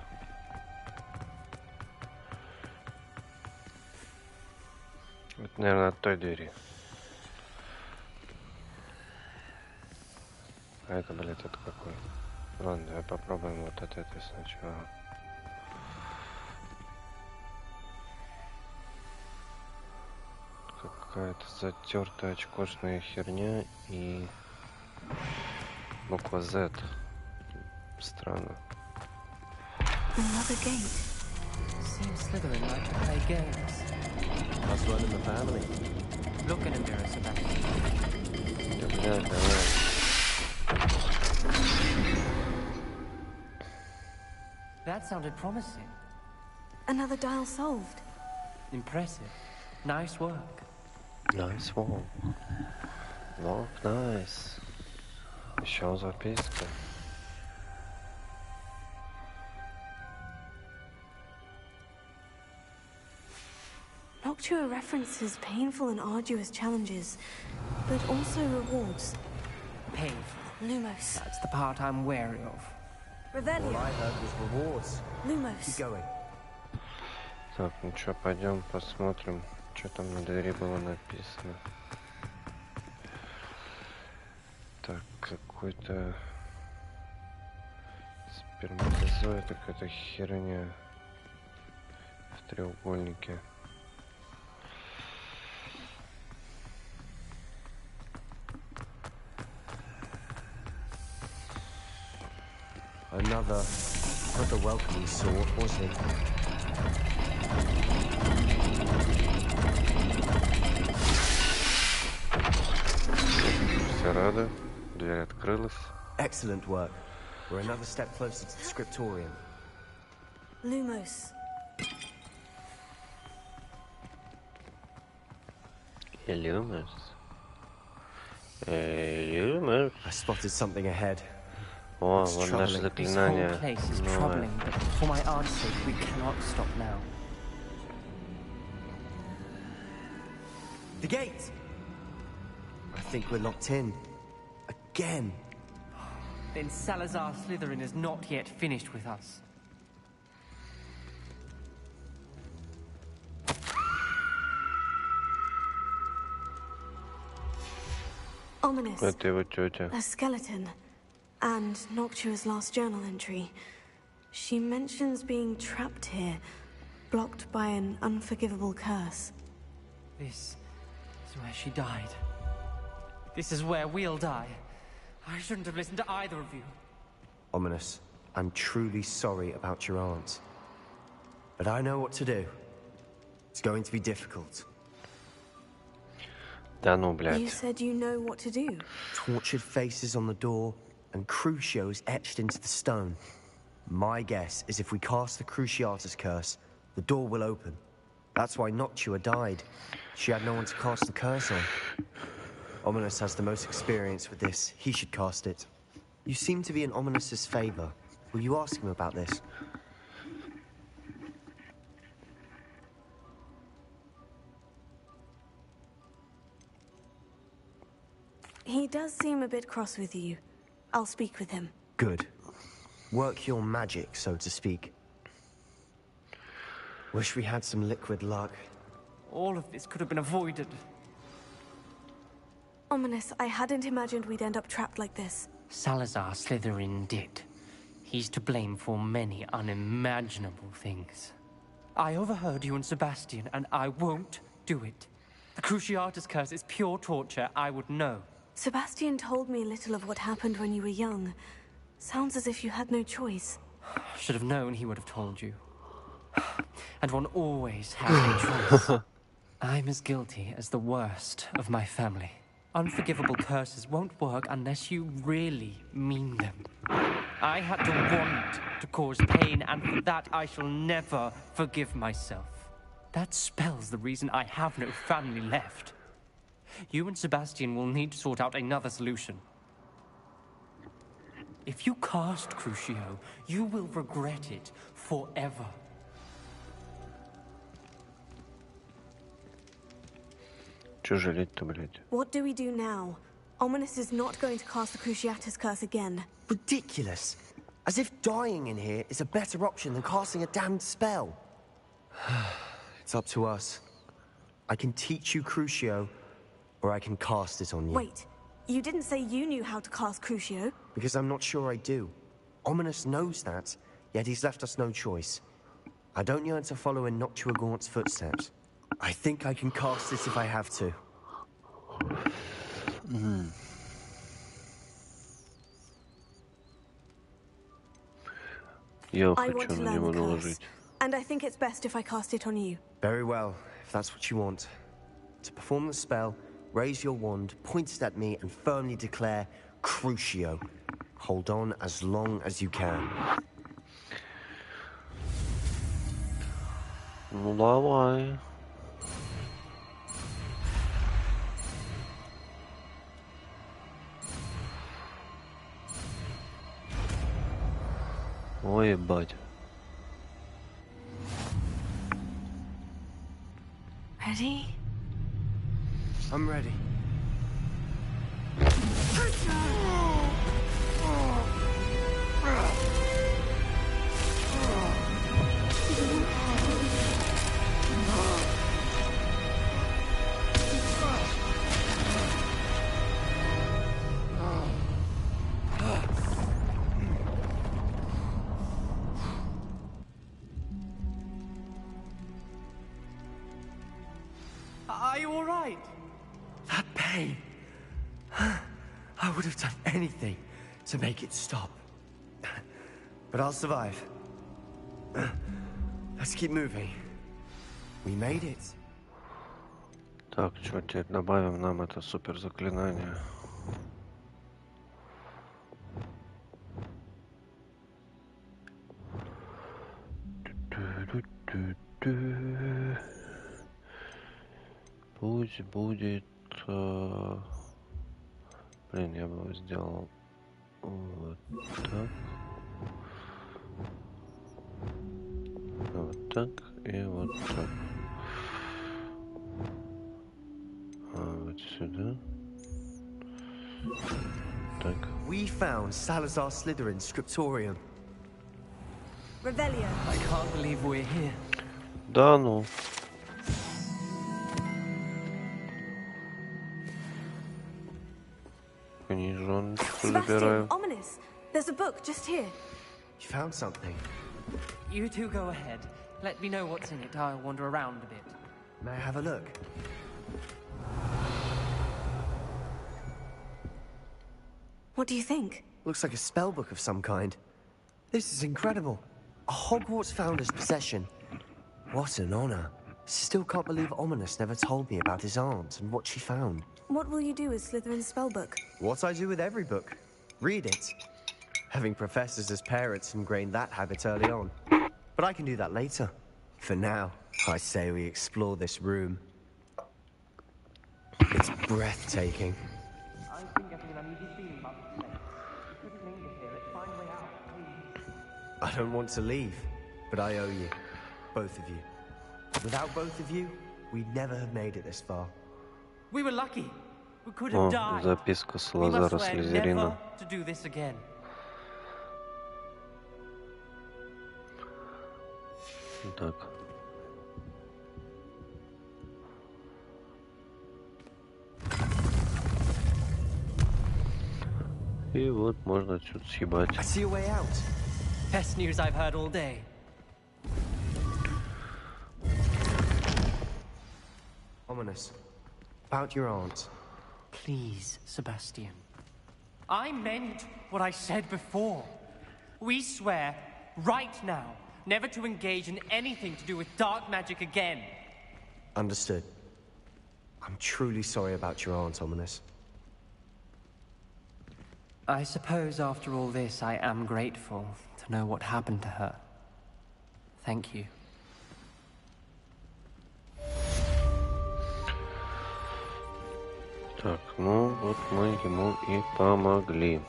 Вот, наверное, от той двери. А это, блядь, это какой? Ладно, давай попробуем вот от этой сначала. Какая-то затертая очкошная херня и буква Z. Странно. Another gate. Seems Slytherin like to play games. That's one in the family. Look in a mirror, Sebastian. Да, блядь, давай. That sounded promising. Another dial solved. Impressive. Nice work. Nice walk. Walk nice. Еще записка. Noctua references painful and arduous challenges, but also rewards. Painful. Lumos. That's the part I'm wary of. All Revelio. I heard was rewards. Keep Lumos. going. Так, ну что, пойдем посмотрим, что там на двери было написано. Так, какой-то сперматозоид, какая-то херня в треугольнике. Another welcoming sword, was it? Все рады, дверь открылась. Excellent work. We're another step closer to the scriptorium. Lumos. Illumers. Illumers. I spotted something ahead. О, It's вот troubling. наше This whole заклинание place is новое. troubling, but for my aunt's sake, we cannot stop now. The gate! I think we're locked in. Again. Then Salazar Slytherin is not yet finished with us. Ominous. Это его тетя. A skeleton. And Noctua's last journal entry. She mentions being trapped here, blocked by an unforgivable curse. This is where she died. This is where we'll die. I shouldn't have listened to either of you. Ominous, I'm truly sorry about your aunt. But I know what to do. It's going to be difficult. Да ну, You блядь. said you know what to do. Tortured faces on the door, and Crucios etched into the stone. My guess is if we cast the Cruciatus curse, the door will open. That's why Noctua died. She had no one to cast the curse on. Ominous has the most experience with this. He should cast it. You seem to be in Ominous's favor. Will you ask him about this? He does seem a bit cross with you. I'll speak with him. Good. Work your magic, so to speak. Wish we had some liquid luck. All of this could have been avoided. Ominous, I hadn't imagined we'd end up trapped like this. Salazar Slytherin did. He's to blame for many unimaginable things. I overheard you and Sebastian, and I won't do it. The Cruciatus curse is pure torture. I would know. Sebastian told me a little of what happened when you were young. Sounds as if you had no choice. Should have known he would have told you. And one always has a choice. I'm as guilty as the worst of my family. Unforgivable curses won't work unless you really mean them. I had to want to cause pain, and for that I shall never forgive myself. That spell's the reason I have no family left. You and Sebastian will need to sort out another solution. If you cast Crucio, you will regret it forever. Чё жалеть-то, блядь? What do we do now? Ominous is not going to cast the Cruciatus curse again. Ridiculous. As if dying in here is a better option than casting a damned spell. It's up to us. I can teach you Crucio, or I can cast it on you. Wait, you didn't say you knew how to cast Crucio? Because I'm not sure I do. Ominous knows that, yet he's left us no choice. I don't yearn to follow in Noctuagaunt's footsteps. I think I can cast it if I have to. Я I want хочу to на learn него the curse, наложить. and I think it's best if I cast it on you. Very well, if that's what you want. To perform the spell, raise your wand, point it at me, and firmly declare Crucio. Hold on as long as you can. Ну давай. Ой, ебать. Ready? I'm ready. Are you all right? That pain. I would have done anything to make it stop. But I'll survive. Let's keep moving. We made it. Так, что теперь добавим нам это супер заклинание. Пусть будет... Блин, я бы его сделал вот так. Вот так и вот так. Вот сюда. Так. We found Salazar Slytherin's scriptorium. Revelio. I can't believe we're here. Да ну. Книжоночку забираем. Sebastian, Ominous. There's a book just here. You found something. You two go ahead. Let me know what's in it. I'll wander around a bit. May I have a look? What do you think? Looks like a spell book of some kind. This is incredible. A Hogwarts founder's possession. What an honor. Still can't believe Ominous never told me about his aunt and what she found. What will you do with Slytherin's spellbook? What I do with every book. Read it. Having professors as parents ingrained that habit early on. But I can do that later. For now, I say we explore this room. It's breathtaking. I've been getting an uneasy feeling about this place. We couldn't linger here. Let's find a way out, please. I don't want to leave, but I owe you. Both of you. Without both of you, we'd never have made it this far. We were lucky. We could have О, died. записка We must Салазара swear Слизерина. never to do this again. Так. И вот можно отсюда съебать. I see a way out. Best news I've heard all day. Ominous. About your aunt. Please, Sebastian. I meant what I said before. We swear, right now, never to engage in anything to do with dark magic again. Understood. I'm truly sorry about your aunt, Ominous. I suppose after all this, I am grateful to know what happened to her. Thank you. Так, ну вот мы ему и помогли.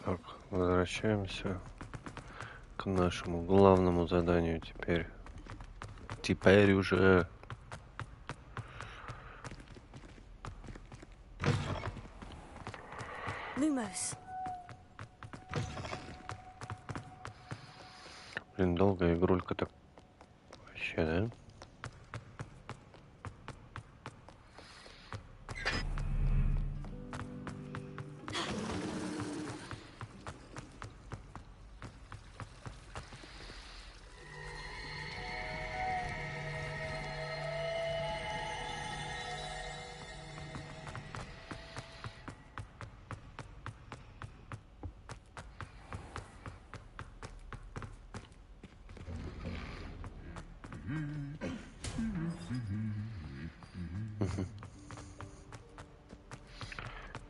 Так, возвращаемся к нашему главному заданию теперь. Теперь уже. Lumos. Блин, долгая игрулька так. Вообще, да?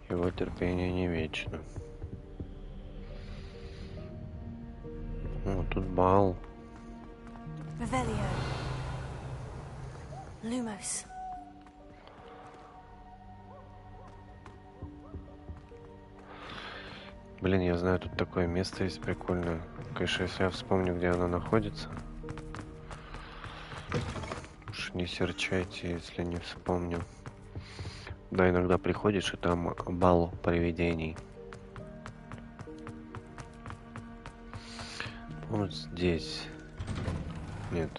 Его терпение не вечно. О, тут бал. Revelio. Lumos. Блин, я знаю, тут такое место есть прикольное. Конечно, если я вспомню, где оно находится. Уж не серчайте, если не вспомню. Да, иногда приходишь, и там бал привидений. Вот здесь. Нет.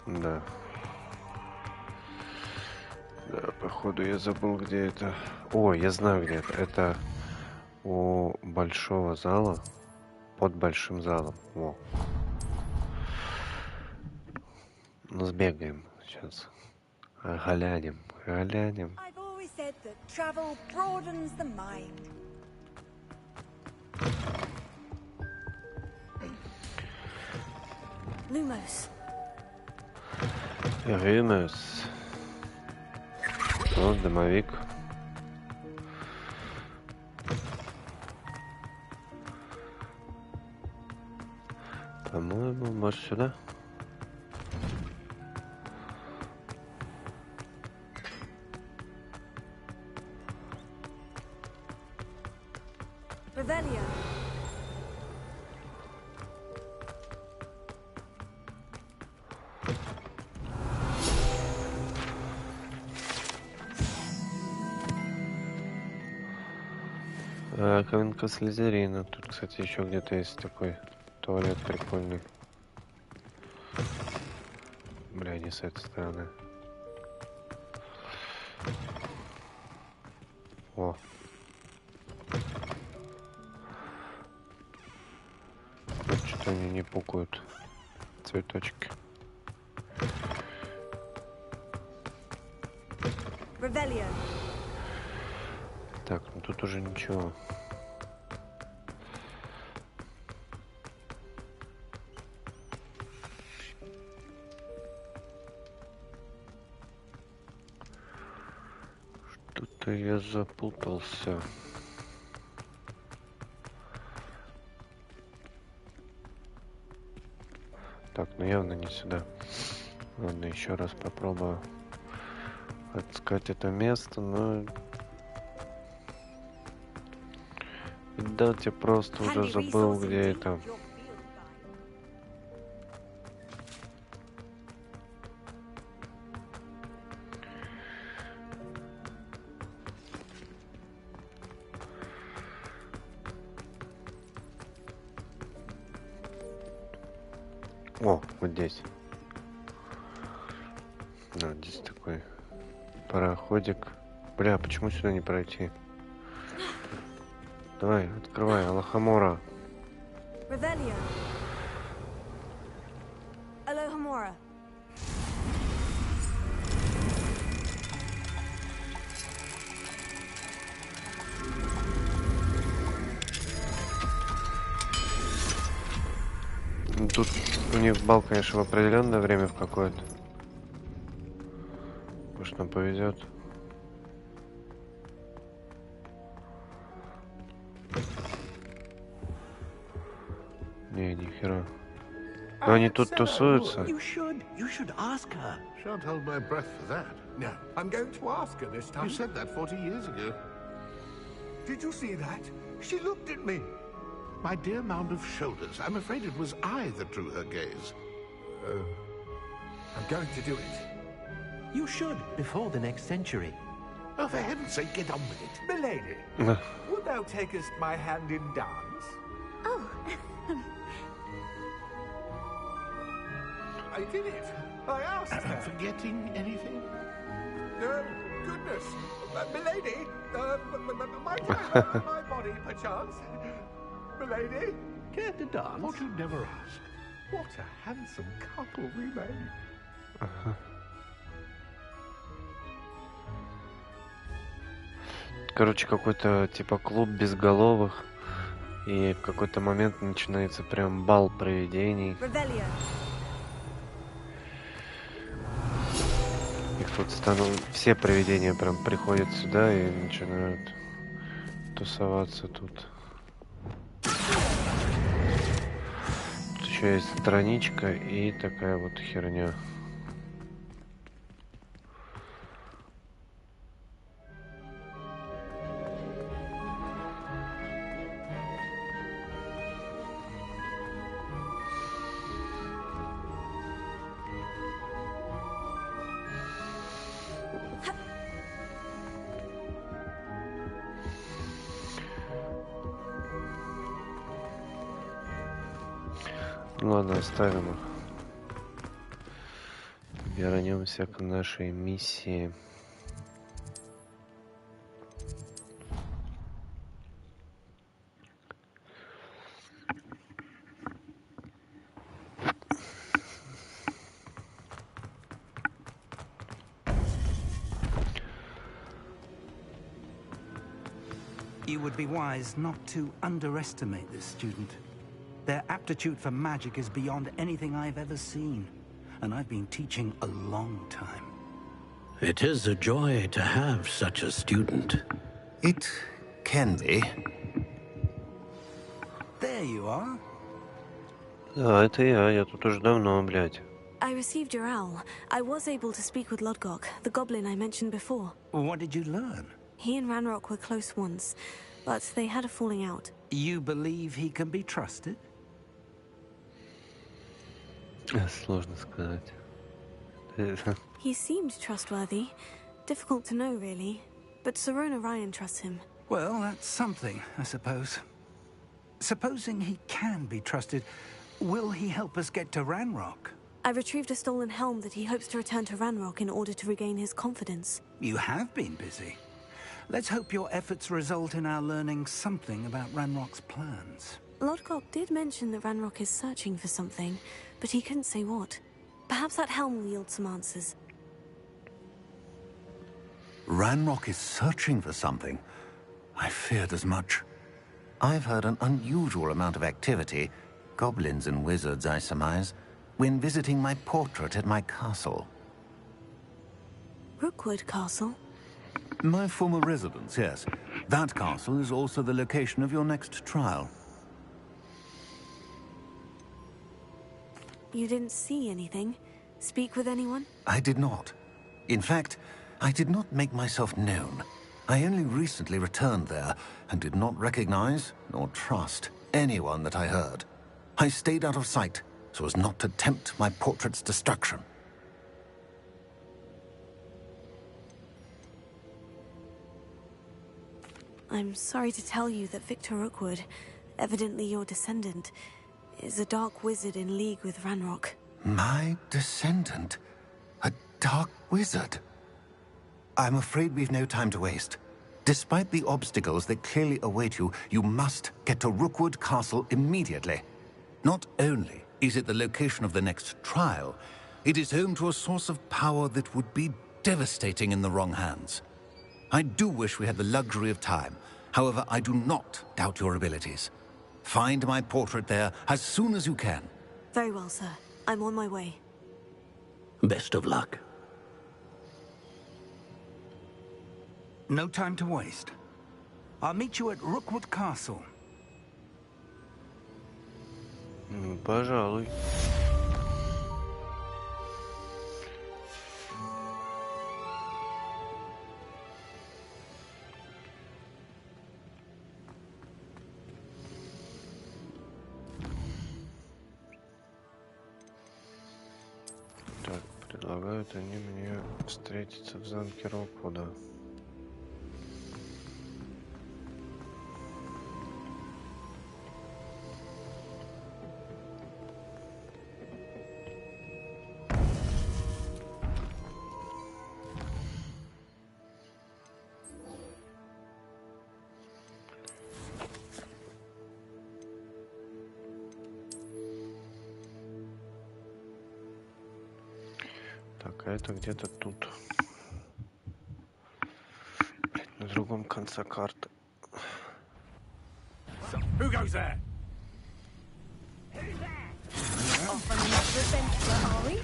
Да. Да, походу я забыл, где это. О, я знаю, где это. Это у большого зала. Под большим залом. Во. Ну, сбегаем сейчас. Глянем, глянем. I've always said that travel broadens the mind. Lumos. Рюмес. Вот домовик. По-моему, может сюда? Revelio. Раковинка Слизерина. Тут, кстати, еще где-то есть такой туалет прикольный. Бля, не с этой стороны. О. Что-то они не пукают. Цветочки. Revelio. Так, ну тут уже ничего. Что-то я запутался. Так, ну явно не сюда. Ладно, еще раз попробую отыскать это место, но... Видать, я просто уже забыл, где это. О, вот здесь. Ну, здесь такой пароходик. Бля, почему сюда не пройти? Давай, открывай, Алахамора. Revelio. Alohomora. Тут у них бал, конечно, в определенное время в какое-то. Может, нам повезет. Не, нихера. Но они тут тусуются. You should ask her. Shan't hold my breath for that. No, I'm going to ask her this time. You said that 40 years ago. Did you see that? She looked at me. My dear mound of shoulders, I'm afraid it was I that drew her gaze. I'm going to do it. You should, before the next century. Oh, for heaven's sake, get on with it. Milady, would thou takest my hand in dance? Oh. I did it. I asked Am I her. forgetting anything? Goodness. Milady, might I have my body, perchance? Milady, care to dance? Thought you'd never ask. What a handsome couple we made. Короче, какой-то типа клуб безголовых. И в какой-то момент начинается прям бал привидений. Revelio. И тут все привидения прям приходят сюда и начинают тусоваться тут. Тут еще есть страничка и такая вот херня. Ладно, оставим их. Вернемся к нашей миссии. You would be wise not to underestimate this student. Their aptitude for magic is beyond anything I've ever seen, and I've been teaching a long time. It is a joy to have such a student. It can be. There you are. Да, это я тут уже давно, блядь. I received your owl. I was able to speak with Lodgok, the goblin I mentioned before. What did you learn? He and Ranrock were close once, but they had a falling out. You believe he can be trusted? Сложно сказать. He seemed trustworthy. Difficult to know, really. But Sirona Ryan trusts him. Well, that's something, I suppose. Supposing he can be trusted, will he help us get to Ranrock? I retrieved a stolen helm that he hopes to return to Ranrock in order to regain his confidence. You have been busy. Let's hope your efforts result in our learning something about Ranrock's plans. Lodgok did mention that Ranrock is searching for something, but he couldn't say what. Perhaps that helm will yield some answers. Ranrock is searching for something. I feared as much. I've heard an unusual amount of activity, goblins and wizards, I surmise, when visiting my portrait at my castle. Rookwood Castle? My former residence, yes. That castle is also the location of your next trial. You didn't see anything? Speak with anyone? I did not. In fact, I did not make myself known. I only recently returned there and did not recognize nor trust anyone that I heard. I stayed out of sight so as not to tempt my portrait's destruction. I'm sorry to tell you that Victor Rookwood, evidently your descendant, is a dark wizard in league with Ranrock. My descendant? A dark wizard? I'm afraid we've no time to waste. Despite the obstacles that clearly await you, you must get to Rookwood Castle immediately. Not only is it the location of the next trial, it is home to a source of power that would be devastating in the wrong hands. I do wish we had the luxury of time. However, I do not doubt your abilities. Find my portrait there as soon as you can. Very well, sir. I'm on my way. Best of luck. No time to waste. I'll meet you at Rookwood Castle. Пожалуй. Так, предлагают они мне встретиться в замке Роквуда. Так, а это где-то тут. Блять, на другом конце карты. Who goes there? Off on another adventure, are we?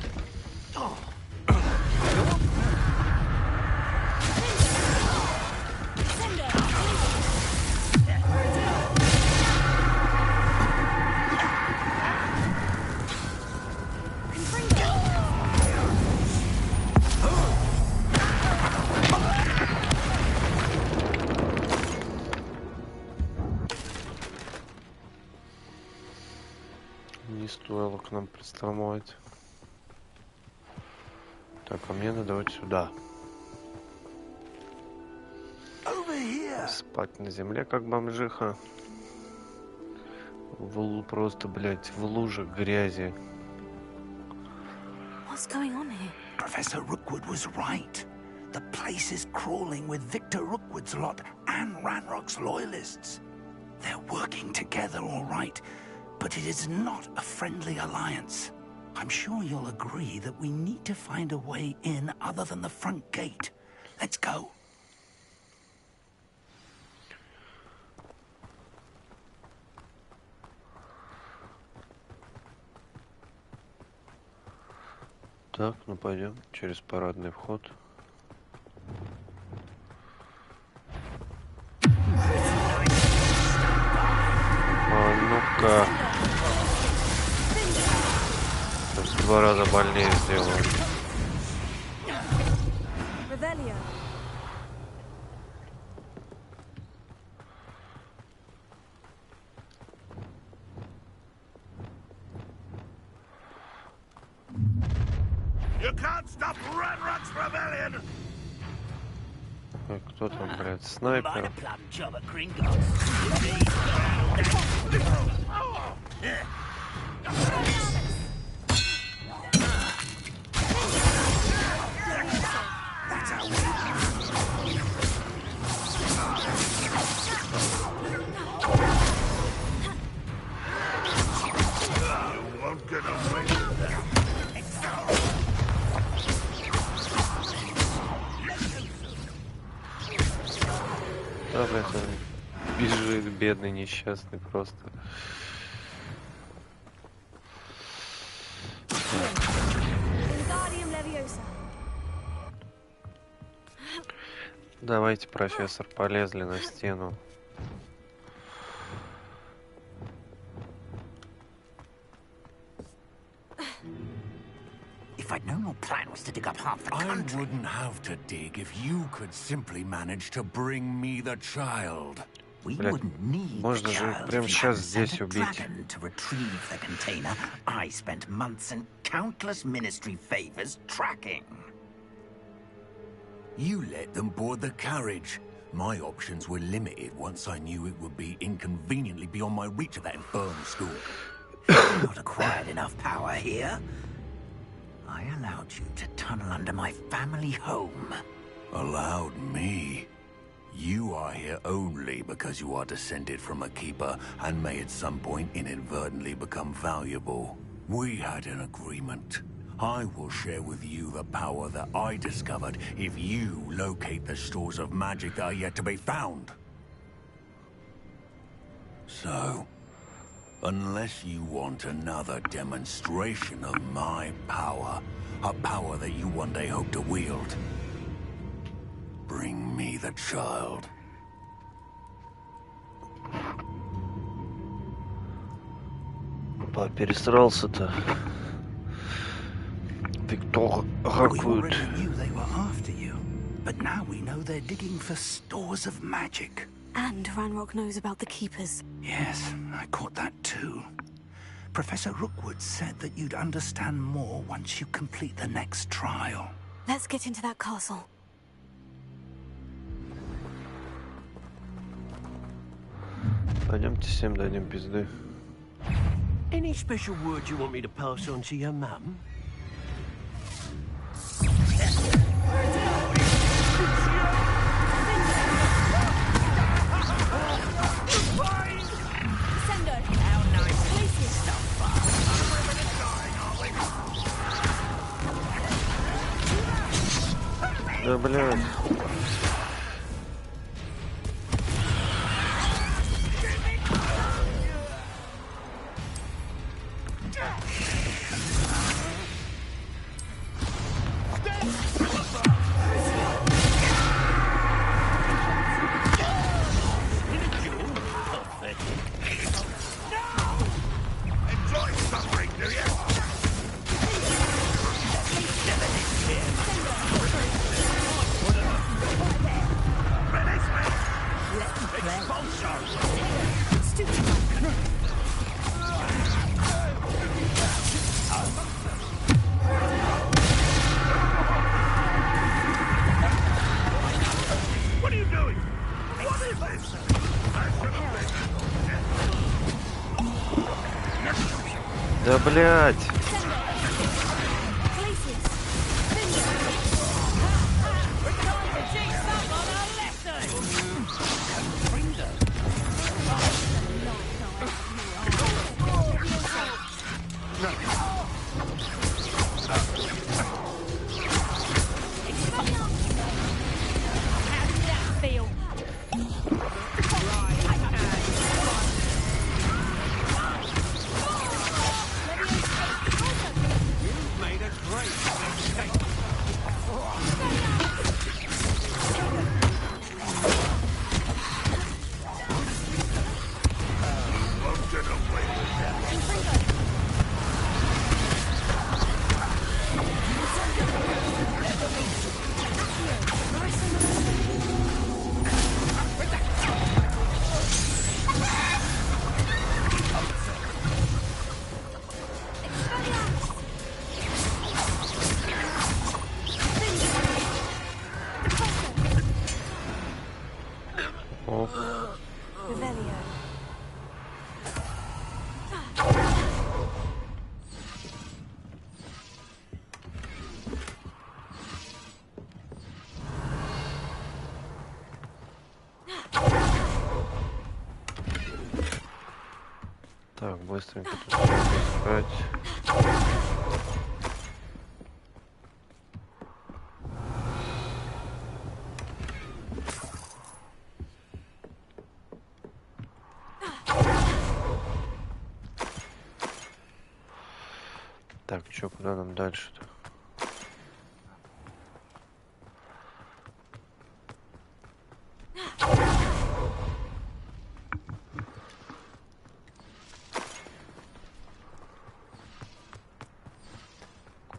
Не стоило к нам приставать. Так, а мне надо вот сюда. Спать на земле, как бомжиха. Просто, блядь, в луже грязи. What's going on here? Professor Rookwood was right. The place is crawling with Victor Rookwood's lot and Ranrock's loyalists. They're working together, all right, but it is not a friendly alliance. I'm sure you'll agree that we need to find a way in other than the front gate. Let's go. Так, ну пойдем через парадный вход. А ну-ка. Сейчас в 2 раза больнее сделаю. You can't stop Ranrock's rebellion! Кто там, блядь, снайпер? You won't get away with that. Да, блядь, он бежит, бедный, несчастный просто. Давайте, профессор, полезли на стену. If I'd known your plan was to dig up half the country... I wouldn't have to dig if you could simply manage to bring me the child. We wouldn't need the Можно же child прямо if you сейчас hadn't sent здесь a убить. dragon to retrieve the container I spent months and countless ministry favors tracking. You let them board the carriage. My options were limited once I knew it would be inconveniently beyond my reach at that infernal school. Not acquired enough power here. I allowed you to tunnel under my family home. Allowed me? You are here only because you are descended from a keeper and may at some point inadvertently become valuable. We had an agreement. I will share with you the power that I discovered if you locate the stores of magic that are yet to be found. So, unless you want another demonstration of my power, a power that you one day hope to wield, bring me the child. Перестарался-то. Виктор We Роквуд. already knew they were after you, but now we know they're digging for stores of magic. And Ranrock knows about the Keepers. Yes, I caught that too. Professor Rookwood said that you'd understand more once you complete the next trial. Let's get into that castle. Пойдемте всем дадим пизды. Any special word you want me to pass on to your mum? Да, блядь. Да, блядь. Так, быстренько тут всё искать. Так, чё, куда нам дальше-то?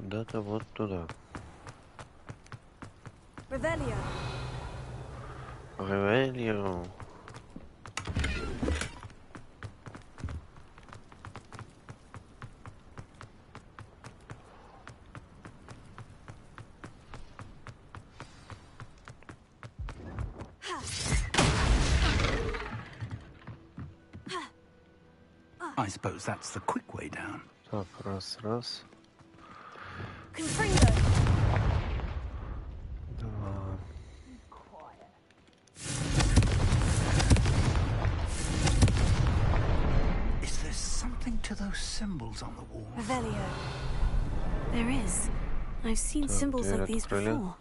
Куда-то вот туда. Revelio. Ревелио. I suppose that's the quick way down. Так, раз. Confringo. Два. Is there something to those symbols on the wall? Revelio. There is. I've seen symbols like these before.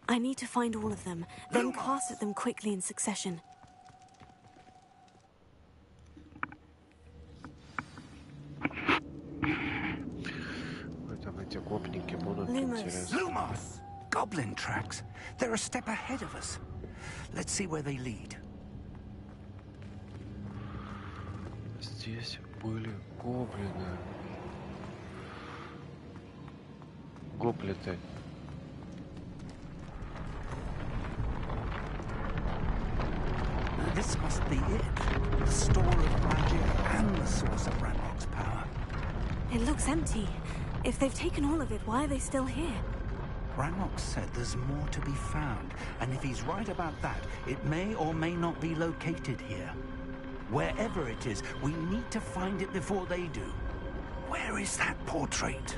I need to find all of them, then cast at them quickly in succession. Там эти гопники будут Lumos. интересны. Lumos! Goblin tracks. They're a step ahead of us. Let's see where they lead. Здесь были гоблины. Гоплиты. This must be it. The store of magic and the source of Ranrock's power. It looks empty. If they've taken all of it, why are they still here? Ranrock said there's more to be found, and if he's right about that, it may or may not be located here. Wherever it is, we need to find it before they do. Where is that portrait?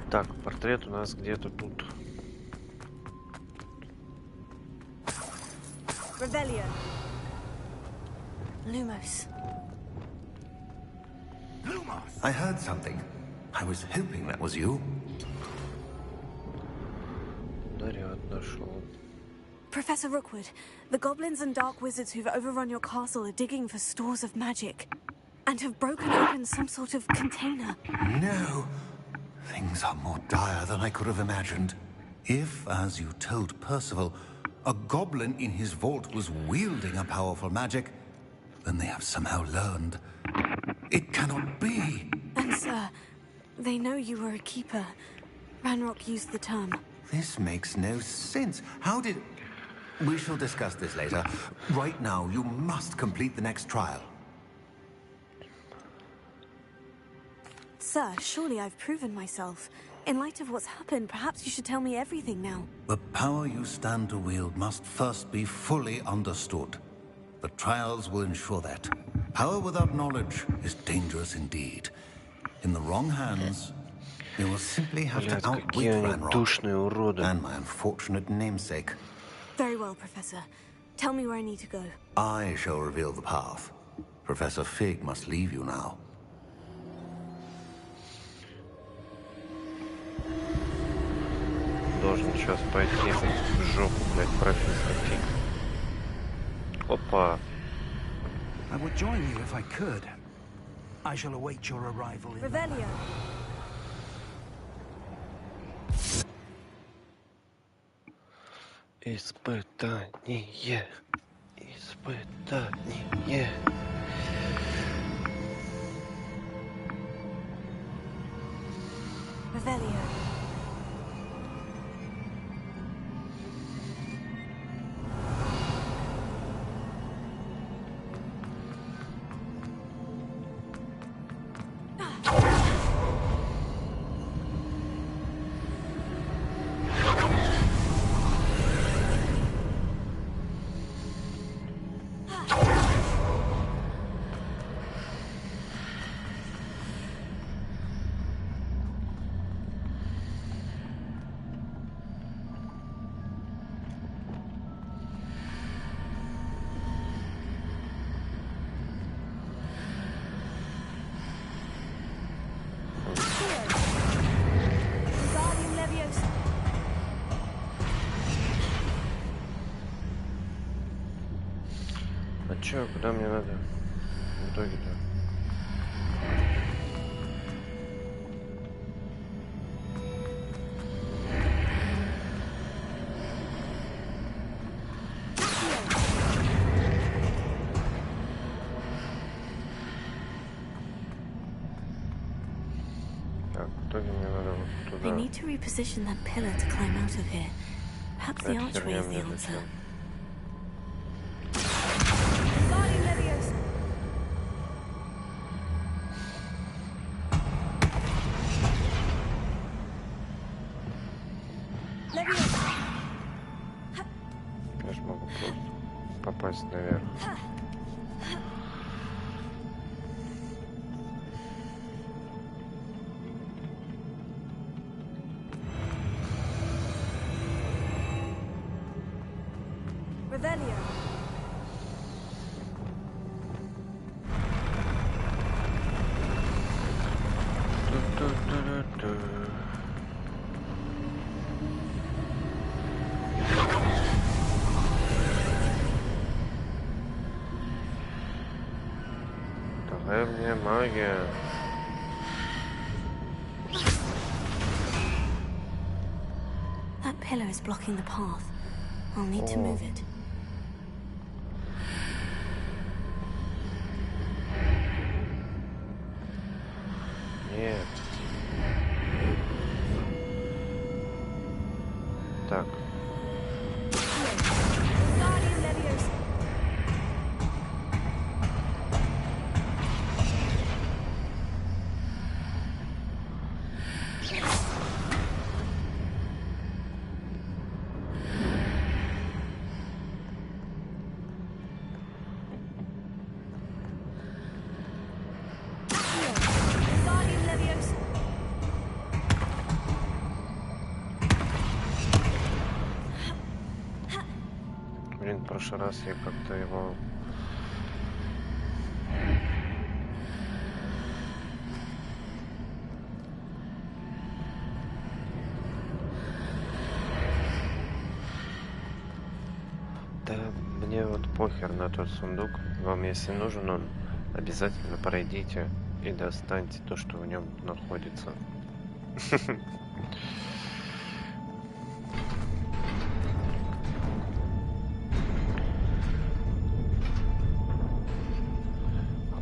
Так, портрет у нас где-то тут. Revelio. Lumos. I heard something. I was hoping that was you. Наряд нашел. Professor Rookwood, the goblins and dark wizards who've overrun your castle are digging for stores of magic and have broken open some sort of container. No. Things are more dire than I could have imagined. If, as you told Percival, a goblin in his vault was wielding a powerful magic, then they have somehow learned. It cannot be. And, sir, they know you were a keeper. Ranrock used the term. This makes no sense. How did... We shall discuss this later. Right now, you must complete the next trial. Sir, surely I've proven myself. In light of what's happened, perhaps you should tell me everything now. The power you stand to wield must first be fully understood. The trials will ensure that. Power without knowledge is dangerous indeed. In the wrong hands, you will simply have to outwit Ranrock and my unfortunate namesake. Very well, Professor. Tell me where I need to go. I shall reveal the path. Professor Fig must leave you now. Должен сейчас пойти в жопу, блядь, профессор Фиг. Опа. I would join you if I could. I shall await your arrival in Revelio. Испытание. Испытание. Revelio. А чё, куда мне надо? В итоге-то. Так, в итоге мне надо вот I туда. need to reposition that pillar to climb out of here. Perhaps the Эта archway херня is the мне answer. зачем? Я же могу просто попасть наверх. Revelio. Древняя магия. That pillar is blocking the path. I'll need to move it. Нет. Так. Блин, в прошлый раз я как-то его... Да мне вот похер на тот сундук. Вам если нужен он, обязательно пройдите и достаньте то, что в нем находится.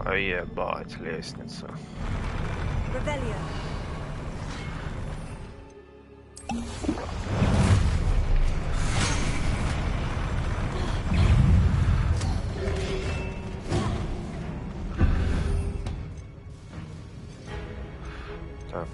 А ебать, лестница. Revelio. Так.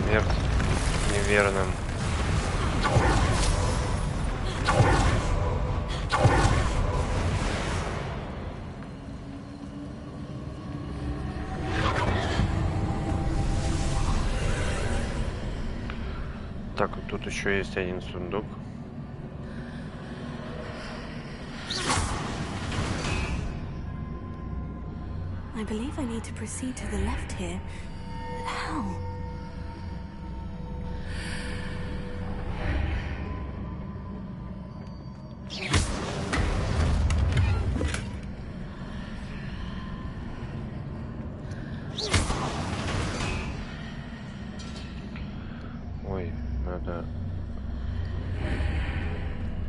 Смерть неверным. Так, вот тут еще есть один сундук. I believe I need to proceed to the left here. But how? Ой, надо...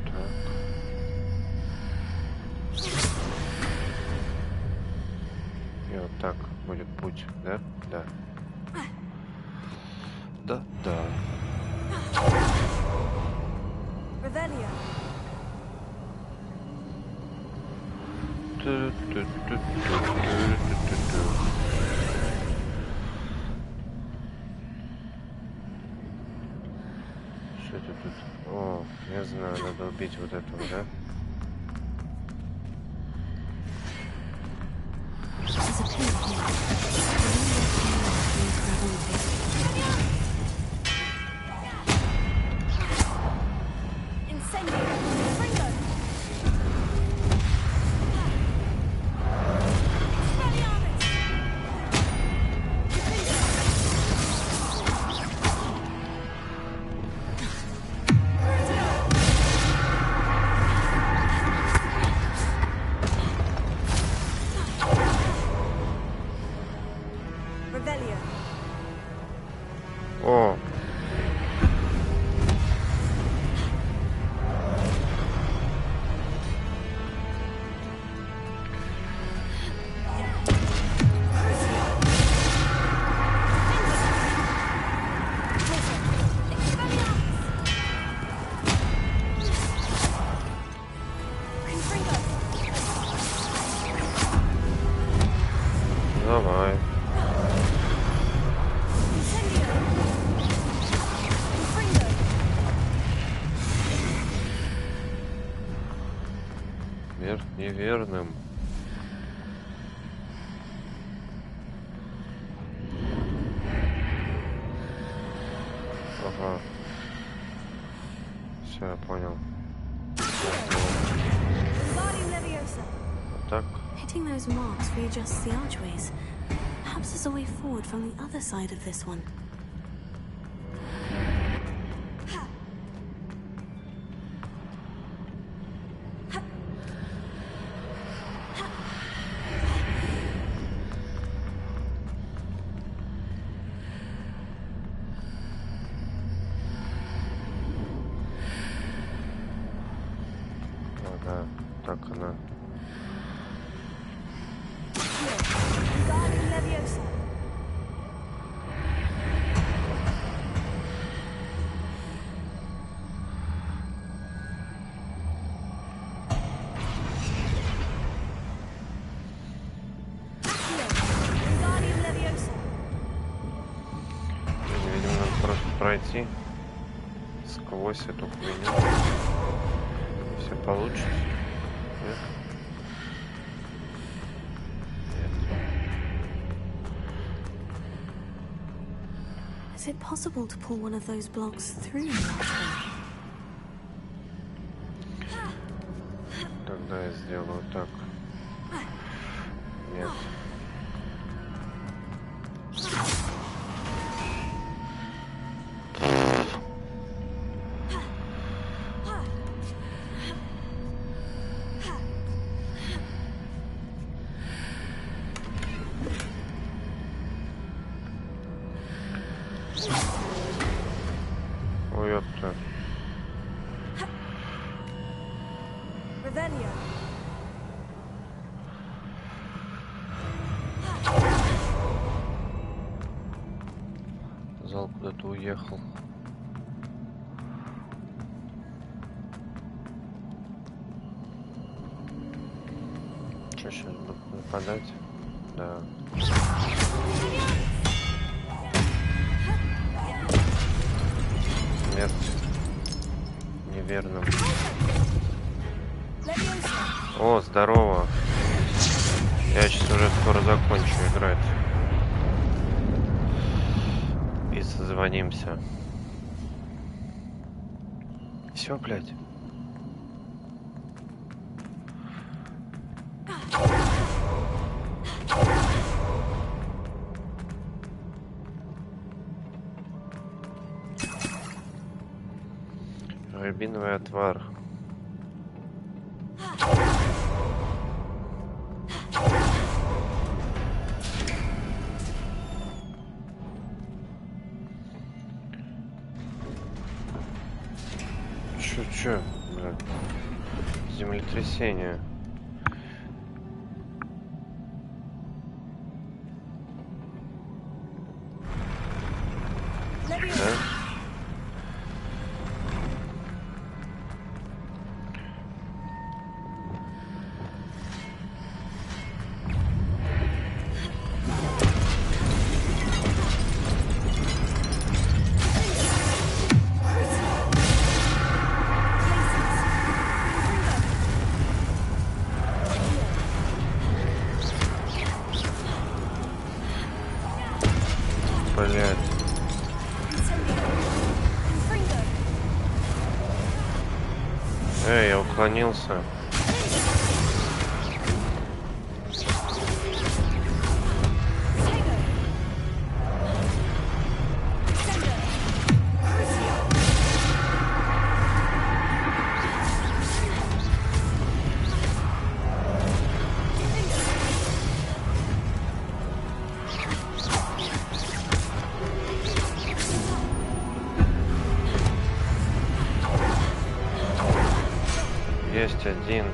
Так. И вот так будет путь, да? Да. Да, да. Revelio. Что это тут? О, я знаю, надо убить вот этого, да? There's a pin here. Давай. Смерть неверным. Ага. Все, я понял. Вот так. Hitting those marks readjusts the archways. Perhaps there's a way forward from the other side of this one. Ага, так она. Видимо, надо просто пройти сквозь эту хуйню. Все получится. Нет? Is it possible to pull one of those blocks through the archway? Тогда я сделаю так. Нет. Ой, ёпта. Revelio. Зал куда-то уехал. Что сейчас будут нападать? Да. Смерть неверным. О, здорово. Я сейчас уже скоро закончу играть. И созвонимся. Все, блядь. Рябиновый отвар. Чё, блядь? Землетрясение. Да? Блядь. Эй, я уклонился. Есть один.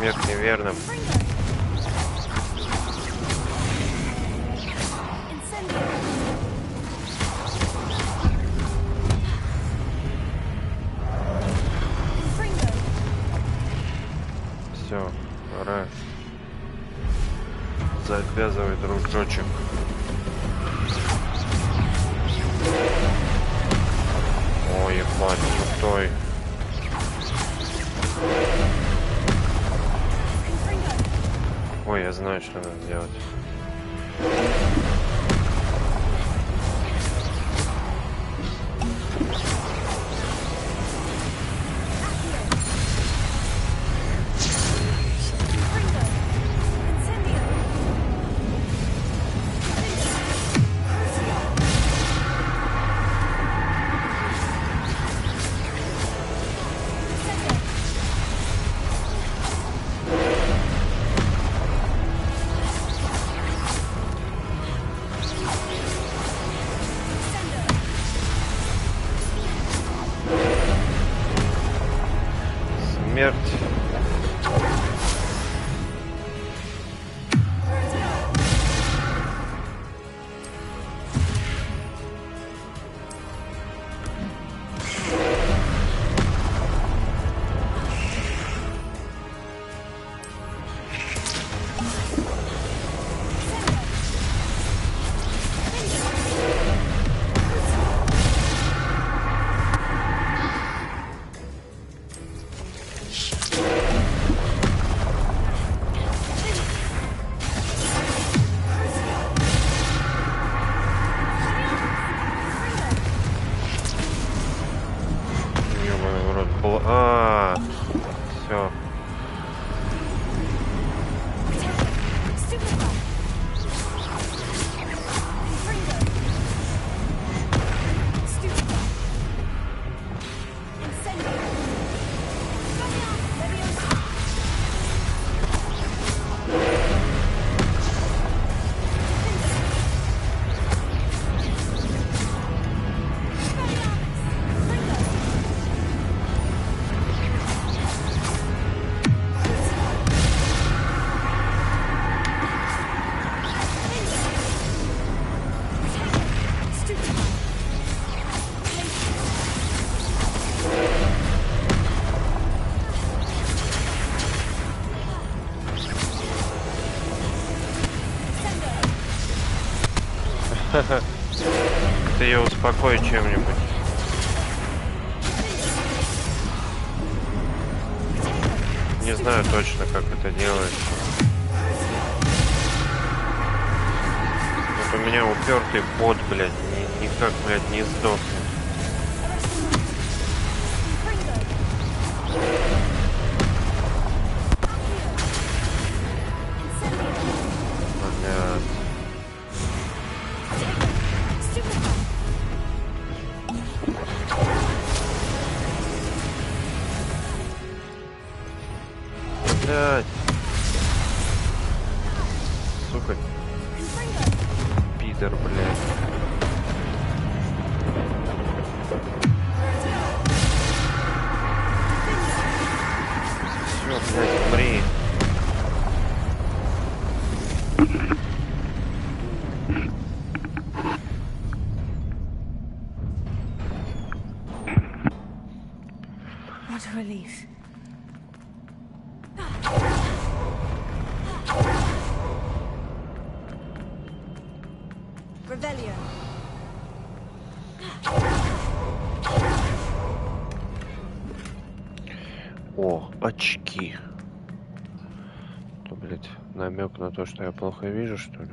смерть неверным. Все, пора завязывай, дружочек. Ой, ебать, крутой. Ой, я знаю, что надо делать. Смерть. Все. Ты ее успокой чем-нибудь. Не знаю точно, как это делается. Вот у меня упертый бот, блядь, никак, блядь, не сдохнет. Блядь. Сука. Пидор, блядь. Все, блядь, умри. What a relief. Revelio. О, очки. То, блядь, намек на то, что я плохо вижу, что ли?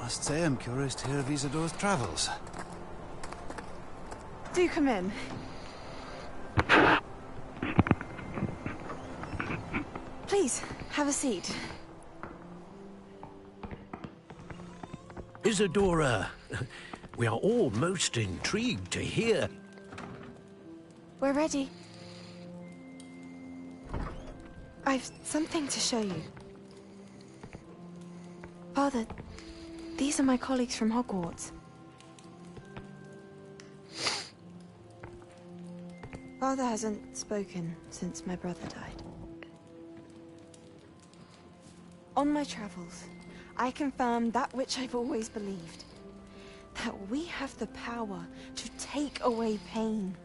I must say I'm curious to hear of Isadore's travels. Do come in. Please, have a seat. Isadora, we are all most intrigued to hear. We're ready. I've something to show you. Father, these are my colleagues from Hogwarts. Father hasn't spoken since my brother died. On my travels, I confirmed that which I've always believed. That we have the power to take away pain.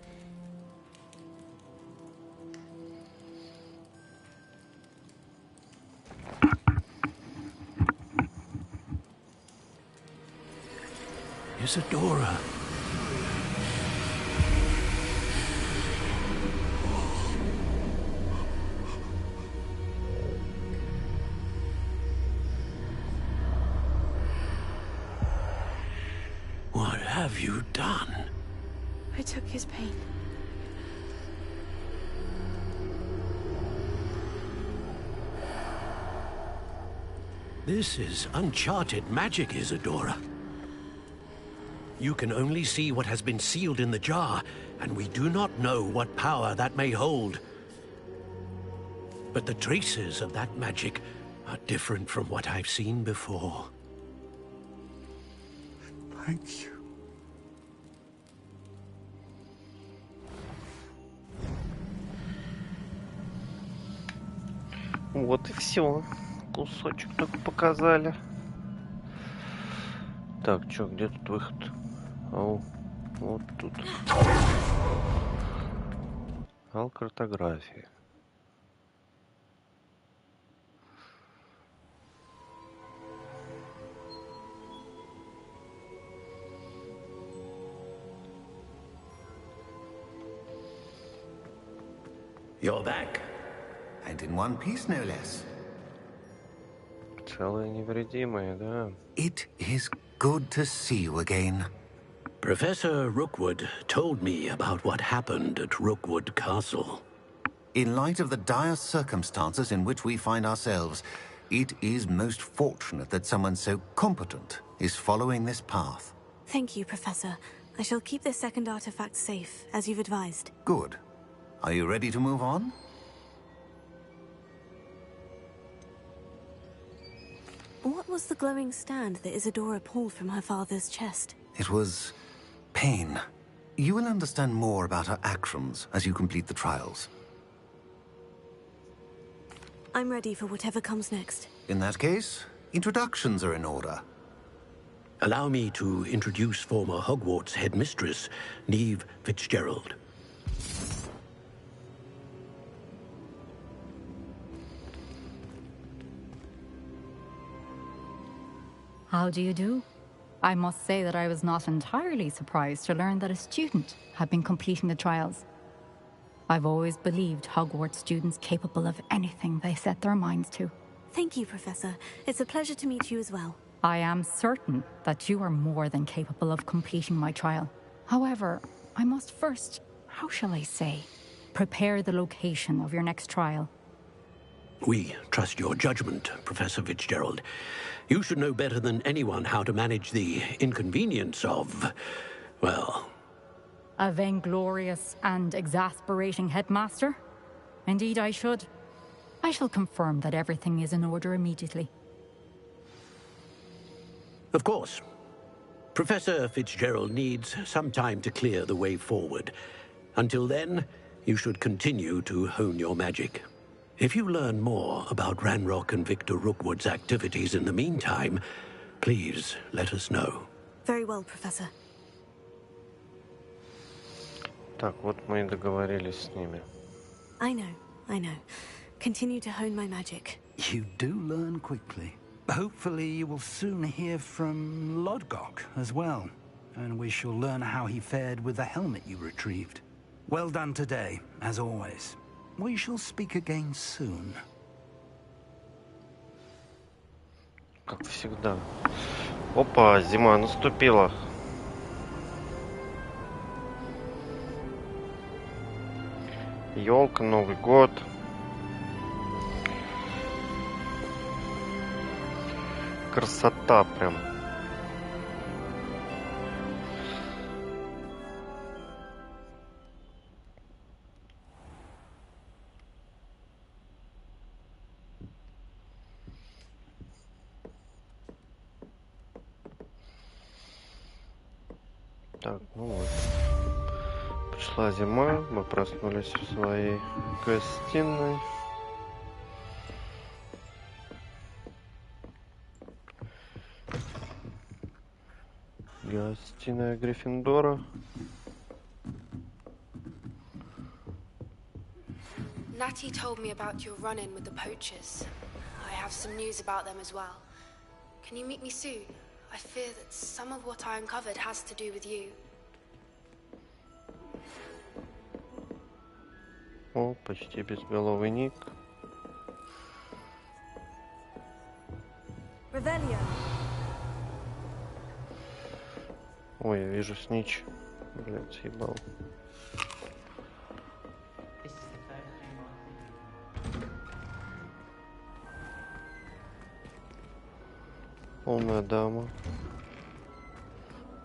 Isadora. What have you done? I took his pain. This is uncharted magic, Isadora. You can only see what has been sealed in the jar, and we do not know what power that may hold. But the traces of that magic are different from what I've seen before. Thank you. Вот и все. Кусочек только показали. Так, чё, где тут выход? Ау, вот тут. Ал картографии. You're back. And in one piece, no less. Целые невредимые, да. It is good to see you again. Professor Rookwood told me about what happened at Rookwood Castle. In light of the dire circumstances in which we find ourselves, it is most fortunate that someone so competent is following this path. Thank you, Professor. I shall keep this second artifact safe, as you've advised. Good. Are you ready to move on? What was the glowing stand that Isadora pulled from her father's chest? It was pain. You will understand more about her actions as you complete the trials. I'm ready for whatever comes next. In that case, introductions are in order. Allow me to introduce former Hogwarts headmistress, Neve Fitzgerald. How do you do? I must say that I was not entirely surprised to learn that a student had been completing the trials. I've always believed Hogwarts students capable of anything they set their minds to. Thank you, Professor. It's a pleasure to meet you as well. I am certain that you are more than capable of completing my trial. However, I must first, how shall I say, prepare the location of your next trial. We trust your judgment, Professor Fitzgerald. You should know better than anyone how to manage the inconvenience of, well... A vainglorious and exasperating headmaster? Indeed I should. I shall confirm that everything is in order immediately. Of course. Professor Fitzgerald needs some time to clear the way forward. Until then, you should continue to hone your magic. If you learn more about Ranrock and Victor Rookwood's activities in the meantime, please let us know. Very well, Professor. Так, вот мы и договорились с ними. I know. Continue to hone my magic. You do learn quickly. Hopefully you will soon hear from Lodgok as well, and we shall learn how he fared with the helmet you retrieved. Well done today, as always. We shall speak again soon. Как всегда. Опа, зима наступила. Ёлка, Новый год. красота прям. Так, ну вот. Пришла зима, мы проснулись в своей гостиной. Гостиная Гриффиндора. Natty told me about your run-in with the poachers. I have some news about them as well. Can you meet me soon? I fear that some of what I uncovered has to do with you. О, почти безголовый ник. Revelio. Ой, я вижу снич. Блин, съебал. Полная дама.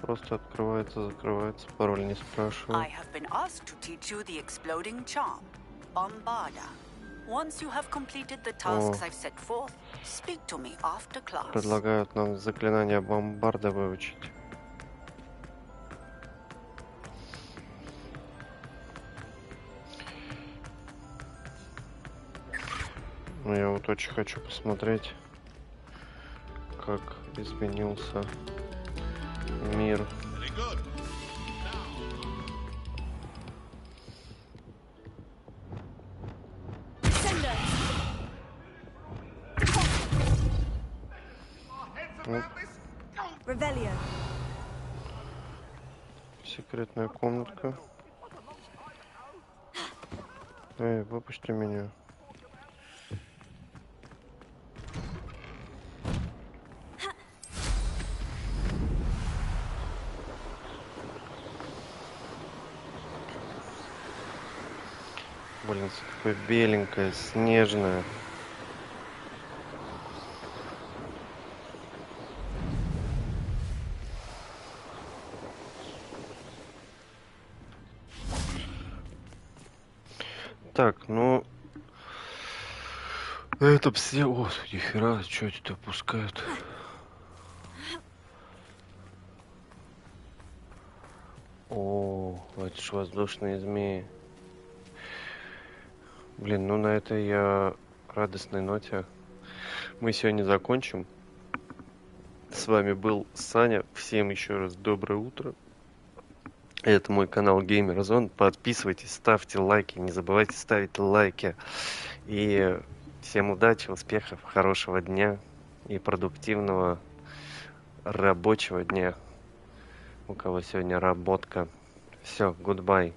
Просто открывается, закрывается, пароль не I спрашиваю. have been asked to teach you the exploding charm, Bombarda. Once you have completed the tasks I've set forth, speak to me after class. Предлагают нам заклинание бомбарда выучить. Ну, я вот очень хочу посмотреть, как изменился мир. Revelio. Секретная комнатка. Эй, выпусти меня. Блин, такое беленькое, снежное. Так, ну... Это все... О, нихера, что это пускают? О, это ж воздушные змеи. Блин, ну на этой я радостной ноте мы сегодня закончим. С вами был Саня. Всем еще раз доброе утро. Это мой канал Gamer.Zone. Подписывайтесь, ставьте лайки. Не забывайте ставить лайки. И всем удачи, успехов, хорошего дня и продуктивного рабочего дня. У кого сегодня работка. Все, goodbye.